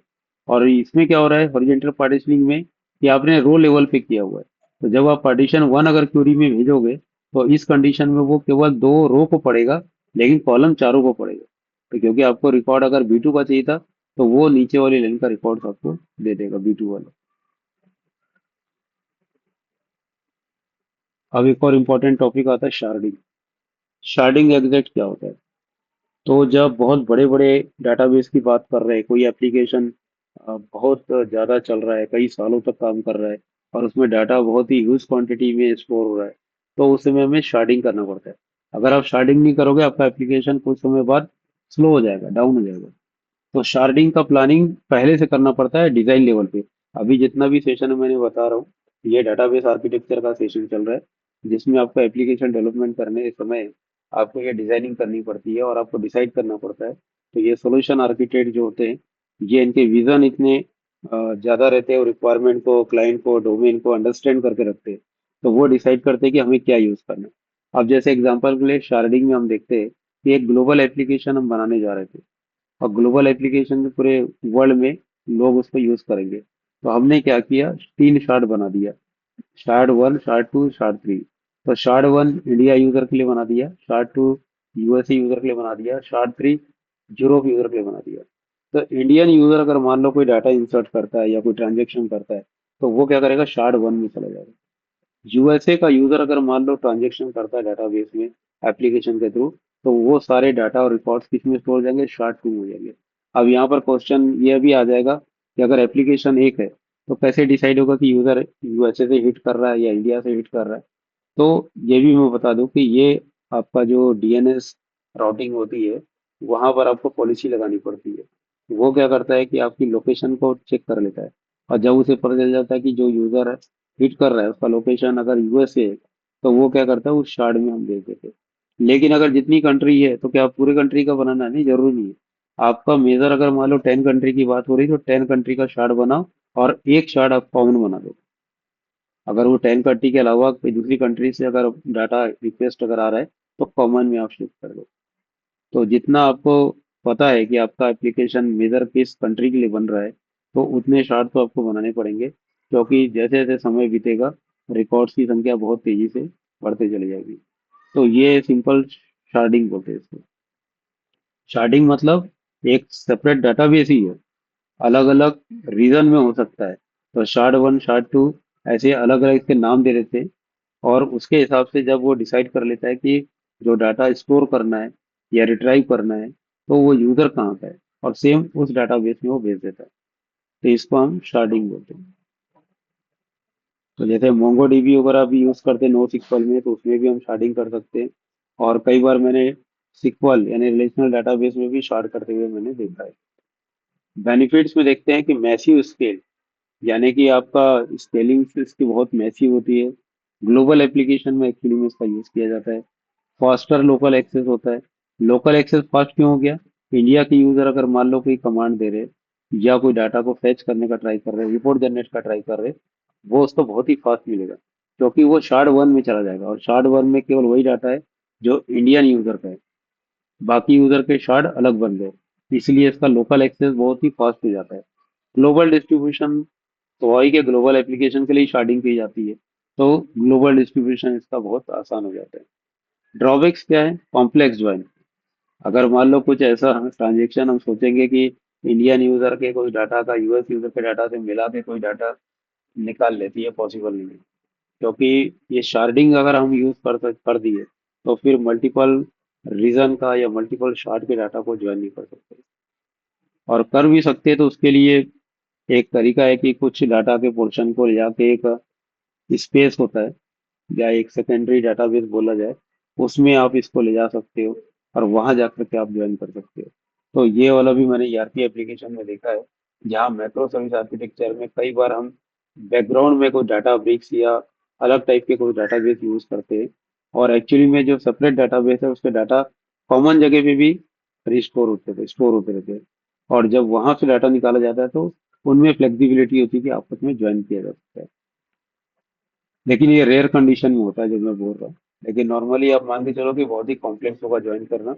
और इसमें क्या हो रहा है हॉरिजॉन्टल पार्टीशनिंग में, कि आपने रो लेवल पे किया हुआ है। तो जब आप पार्टीशन वन अगर क्यूरी में भेजोगे, तो इस कंडीशन में वो केवल दो रो को पढ़ेगा, लेकिन कॉलम चारों को पढ़ेगा। तो क्योंकि आपको रिकॉर्ड अगर B2 का चाहिए था, तो वो नीचे वाली लाइन का रिकॉर्ड आपको दे देगा B2 वाला। अब एक और इम्पोर्टेंट टॉपिक आता है, शार्डिंग। शार्डिंग एग्जैक्ट क्या होता है? तो जब बहुत बड़े बड़े डाटाबेस की बात कर रहे हैं, कोई एप्लीकेशन बहुत ज़्यादा चल रहा है, कई सालों तक काम कर रहा है, और उसमें डाटा बहुत ही ह्यूज क्वांटिटी में स्टोर हो रहा है, तो उस समय हमें शार्डिंग करना पड़ता है। अगर आप शार्डिंग नहीं करोगे, आपका एप्लीकेशन कुछ समय बाद स्लो हो जाएगा, डाउन हो जाएगा। तो शार्डिंग का प्लानिंग पहले से करना पड़ता है डिजाइन लेवल पे। अभी जितना भी सेशन मैंने बता रहा हूँ, ये डाटाबेस आर्किटेक्चर का सेशन चल रहा है, जिसमें आपको एप्लीकेशन डेवलपमेंट करने के समय आपको ये डिजाइनिंग करनी पड़ती है और आपको डिसाइड करना पड़ता है। तो ये सोल्यूशन आर्किटेक्ट जो होते हैं, ये इनके विजन इतने ज्यादा रहते हैं और रिक्वायरमेंट को, क्लाइंट को, डोमेन को अंडरस्टैंड करके रखते हैं। तो वो डिसाइड करते हैं कि हमें क्या यूज करना है। अब जैसे एग्जांपल के लिए शार्डिंग में हम देखते हैं कि एक ग्लोबल एप्लीकेशन हम बनाने जा रहे थे, और ग्लोबल एप्लीकेशन में पूरे वर्ल्ड में लोग उसको यूज करेंगे। तो हमने क्या किया, तीन शार्ड बना दिया, shard one shard two shard three. तो शार्ड वन इंडिया यूजर के लिए बना दिया, शार्ड टू USA यूजर के लिए बना दिया, शार्ड थ्री यूरोप यूजर के लिए बना दिया। तो इंडियन यूजर अगर मान लो कोई डाटा इंसर्ट करता है या कोई ट्रांजेक्शन करता है, तो वो क्या करेगा, शार्ड वन में चला जाएगा। USA का यूजर अगर मान लो ट्रांजेक्शन करता है डाटाबेस में एप्लीकेशन के थ्रू, तो वो सारे डाटा और रिकॉर्ड्स किस में स्टोर हो जाएंगे, शार्ट टू में हो जाएंगे। अब यहाँ पर क्वेश्चन ये भी आ जाएगा कि अगर एप्लीकेशन एक है, तो कैसे डिसाइड होगा कि यूजर USA से हिट कर रहा है या इंडिया से हिट कर रहा है? तो ये भी मैं बता दूं कि ये आपका जो DNS राउटिंग होती है, वहां पर आपको पॉलिसी लगानी पड़ती है। वो क्या करता है कि आपकी लोकेशन को चेक कर लेता है, और जब उसे पता चल जाता है कि जो यूजर हिट कर रहा है उसका लोकेशन अगर USA है, तो वो क्या करता है, उस शार्ड में हम भेज देते हैं। लेकिन अगर जितनी कंट्री है, तो क्या पूरे कंट्री का बनाना नहीं जरूरी नहीं है। आपका मेजर अगर मान लो 10 कंट्री की बात हो रही है, तो 10 कंट्री का शार्ड बनाओ और एक शार्ड आप कॉमन बना दो। अगर वो 10 कंट्री के अलावा कोई दूसरी कंट्री से अगर डाटा रिक्वेस्ट अगर आ रहा है तो कॉमन में आप शिफ्ट कर दो। तो जितना आपको पता है कि आपका एप्लीकेशन मेजर किस कंट्री के लिए बन रहा है, तो उतने शार्ट तो आपको बनाने पड़ेंगे, क्योंकि जैसे जैसे समय बीतेगा रिकॉर्ड्स की संख्या बहुत तेजी से बढ़ते चली जाएगी। तो ये सिंपल शार्डिंग बोलते हैं इसको। शार्डिंग मतलब एक सेपरेट डाटाबेस ही है, अलग अलग रीजन में हो सकता है। तो शार्ड वन, शार्ड टू, ऐसे अलग अलग इसके नाम दे देते हैं। और उसके हिसाब से जब वो डिसाइड कर लेता है कि जो डाटा स्टोर करना है या रिट्राइव करना है, तो वो यूजर कहाँ का है, और सेम उस डाटाबेस में वो भेज देता है। तो इसको हम शार्डिंग बोलते हैं। तो जैसे मोंगो डीबी वगैरह भी यूज करते हैं नो सिक्वल में, तो उसमें भी हम शार्डिंग कर सकते हैं। और कई बार मैंने सिक्वल यानी रिलेशनल डाटाबेस में भी शार्ड करते हुए मैंने देखा है। बेनिफिट्स में देखते हैं कि मैसिव स्केल, यानी कि आपका स्केलिंग इसकी बहुत मैसिव होती है। ग्लोबल एप्लीकेशन में एक्चुअली में इसका यूज किया जाता है। फास्टर लोकल एक्सेस होता है। लोकल एक्सेस फास्ट क्यों हो गया? इंडिया के यूजर अगर मान लो कोई कमांड दे रहे या कोई डाटा को फेच करने का ट्राई कर रहे, रिपोर्ट जनरेट का ट्राई कर रहे, वो उसको बहुत ही फास्ट मिलेगा, क्योंकि वो शार्ड वन में चला जाएगा, और शार्ड वन में केवल वही डाटा है जो इंडियन यूजर का है। बाकी यूजर के शार्ड अलग बन गए, इसलिए इसका लोकल एक्सेस बहुत ही फास्ट हो जाता है। ग्लोबल डिस्ट्रीब्यूशन, तो वही के ग्लोबल एप्लीकेशन के लिए शार्डिंग की जाती है, तो ग्लोबल डिस्ट्रीब्यूशन इसका बहुत आसान हो जाता है। ड्रॉबैक्स क्या है? Complex join. अगर मान लो कुछ ऐसा ट्रांजेक्शन हम सोचेंगे कि इंडियन यूजर के कोई डाटा का यूएस यूजर के डाटा से मिला के कोई डाटा निकाल लेती है, पॉसिबल नहीं है। क्योंकि ये शार्डिंग अगर हम यूज कर दिए, तो फिर मल्टीपल रीजन का या मल्टीपल शार्ड के डाटा को ज्वाइन नहीं कर सकते। और कर भी सकते हैं तो उसके लिए एक तरीका है कि कुछ डाटा के पोर्शन को ले जाके एक स्पेस होता है, या एक सेकेंडरी डाटाबेस बोला जाए, उसमें आप इसको ले जा सकते हो, और वहां जाकर के आप ज्वाइन कर सकते हो। तो ये वाला भी मैंने ईआरपी एप्लीकेशन में देखा है, जहाँ मैक्रो सर्विस आर्किटेक्चर में कई बार हम बैकग्राउंड में कोई डाटा ब्रिक्स या अलग टाइप के कोई डाटाबेस यूज करते हैं, और एक्चुअली में जो सेपरेट डाटाबेस है उसके डाटा कॉमन जगह पे भी रिस्टोर होते थे, स्टोर होते रहते हैं। और जब वहां से डाटा निकाला जाता है तो उनमें फ्लेक्सिबिलिटी होती है कि आपस में ज्वाइन किया जा सकता है। लेकिन ये रेयर कंडीशन में होता है जो मैं बोल रहा हूँ। लेकिन नॉर्मली आप मान के चलो कि बहुत ही कॉम्प्लेक्स होगा ज्वाइन करना।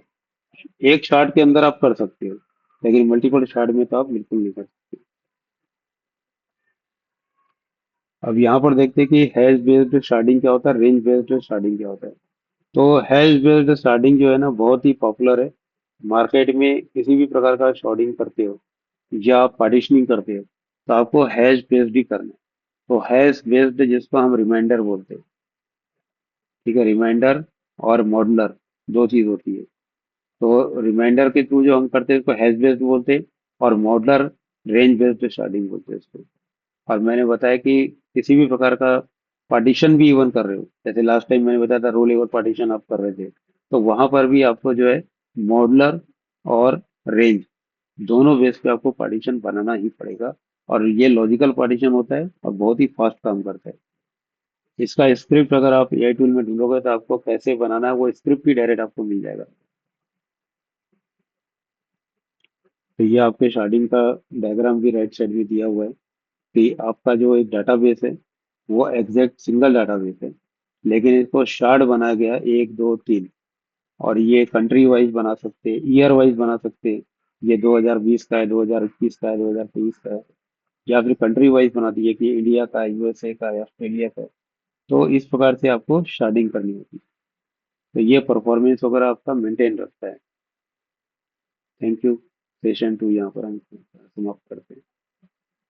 एक शार्ट के अंदर आप कर सकते हो, लेकिन मल्टीपल शार्ट में तो आप बिल्कुल नहीं कर सकते। अब यहाँ पर देखते हैं कि हैश बेस्ड शार्डिंग क्या होता है, रेंज बेस्ड शार्डिंग क्या होता है। तो हैश बेस्ड शार्डिंग जो है ना, बहुत ही पॉपुलर है मार्केट में। किसी भी प्रकार का शार्डिंग करते हो या आप पार्टिशनिंग करते हो, तो आपको हैश बेस्ड ही करना है। तो हैश बेस्ड जिसको हम रिमाइंडर बोलते हैं, ठीक है, रिमाइंडर और मॉडलर दो चीज होती है। तो रिमाइंडर के थ्रू जो हम करते हैं उसको हैश बेस्ड बोलते हैं, और मॉडलर रेंज बेस्ड शार्डिंग बोलते हैं इसको। और मैंने बताया कि किसी भी प्रकार का पार्टीशन भी इवन कर रहे हो, जैसे लास्ट टाइम मैंने बताया था रो लेवल पार्टीशन आप कर रहे थे, तो वहां पर भी आपको जो है मॉडलर और रेंज दोनों बेस पे आपको पार्टीशन बनाना ही पड़ेगा। और ये लॉजिकल पार्टीशन होता है और बहुत ही फास्ट काम करता है। इसका स्क्रिप्ट अगर आप एआई टूल में ढूंढोगे तो आपको कैसे बनाना है वो स्क्रिप्ट ही डायरेक्ट आपको मिल जाएगा। तो ये आपके शार्डिंग का डायग्राम भी राइट साइड में दिया हुआ है कि आपका जो एक डाटाबेस है वो एग्जैक्ट सिंगल डाटाबेस है, लेकिन इसको शार्ड बनाया गया 1 2 3। और ये कंट्री वाइज बना सकते हैं, ईयर वाइज बना सकते हैं। ये 2020 का है, 2021 का है, 2023 का है। या फिर कंट्री वाइज बना दिए कि इंडिया का है, यूएसए का है, ऑस्ट्रेलिया का है। तो इस प्रकार से आपको शार्डिंग करनी होती है। तो ये परफॉर्मेंस वगैरह आपका मेंटेन रखता है। Thank you. सेशन 2 यहाँ पर हम समाप्त करते हैं।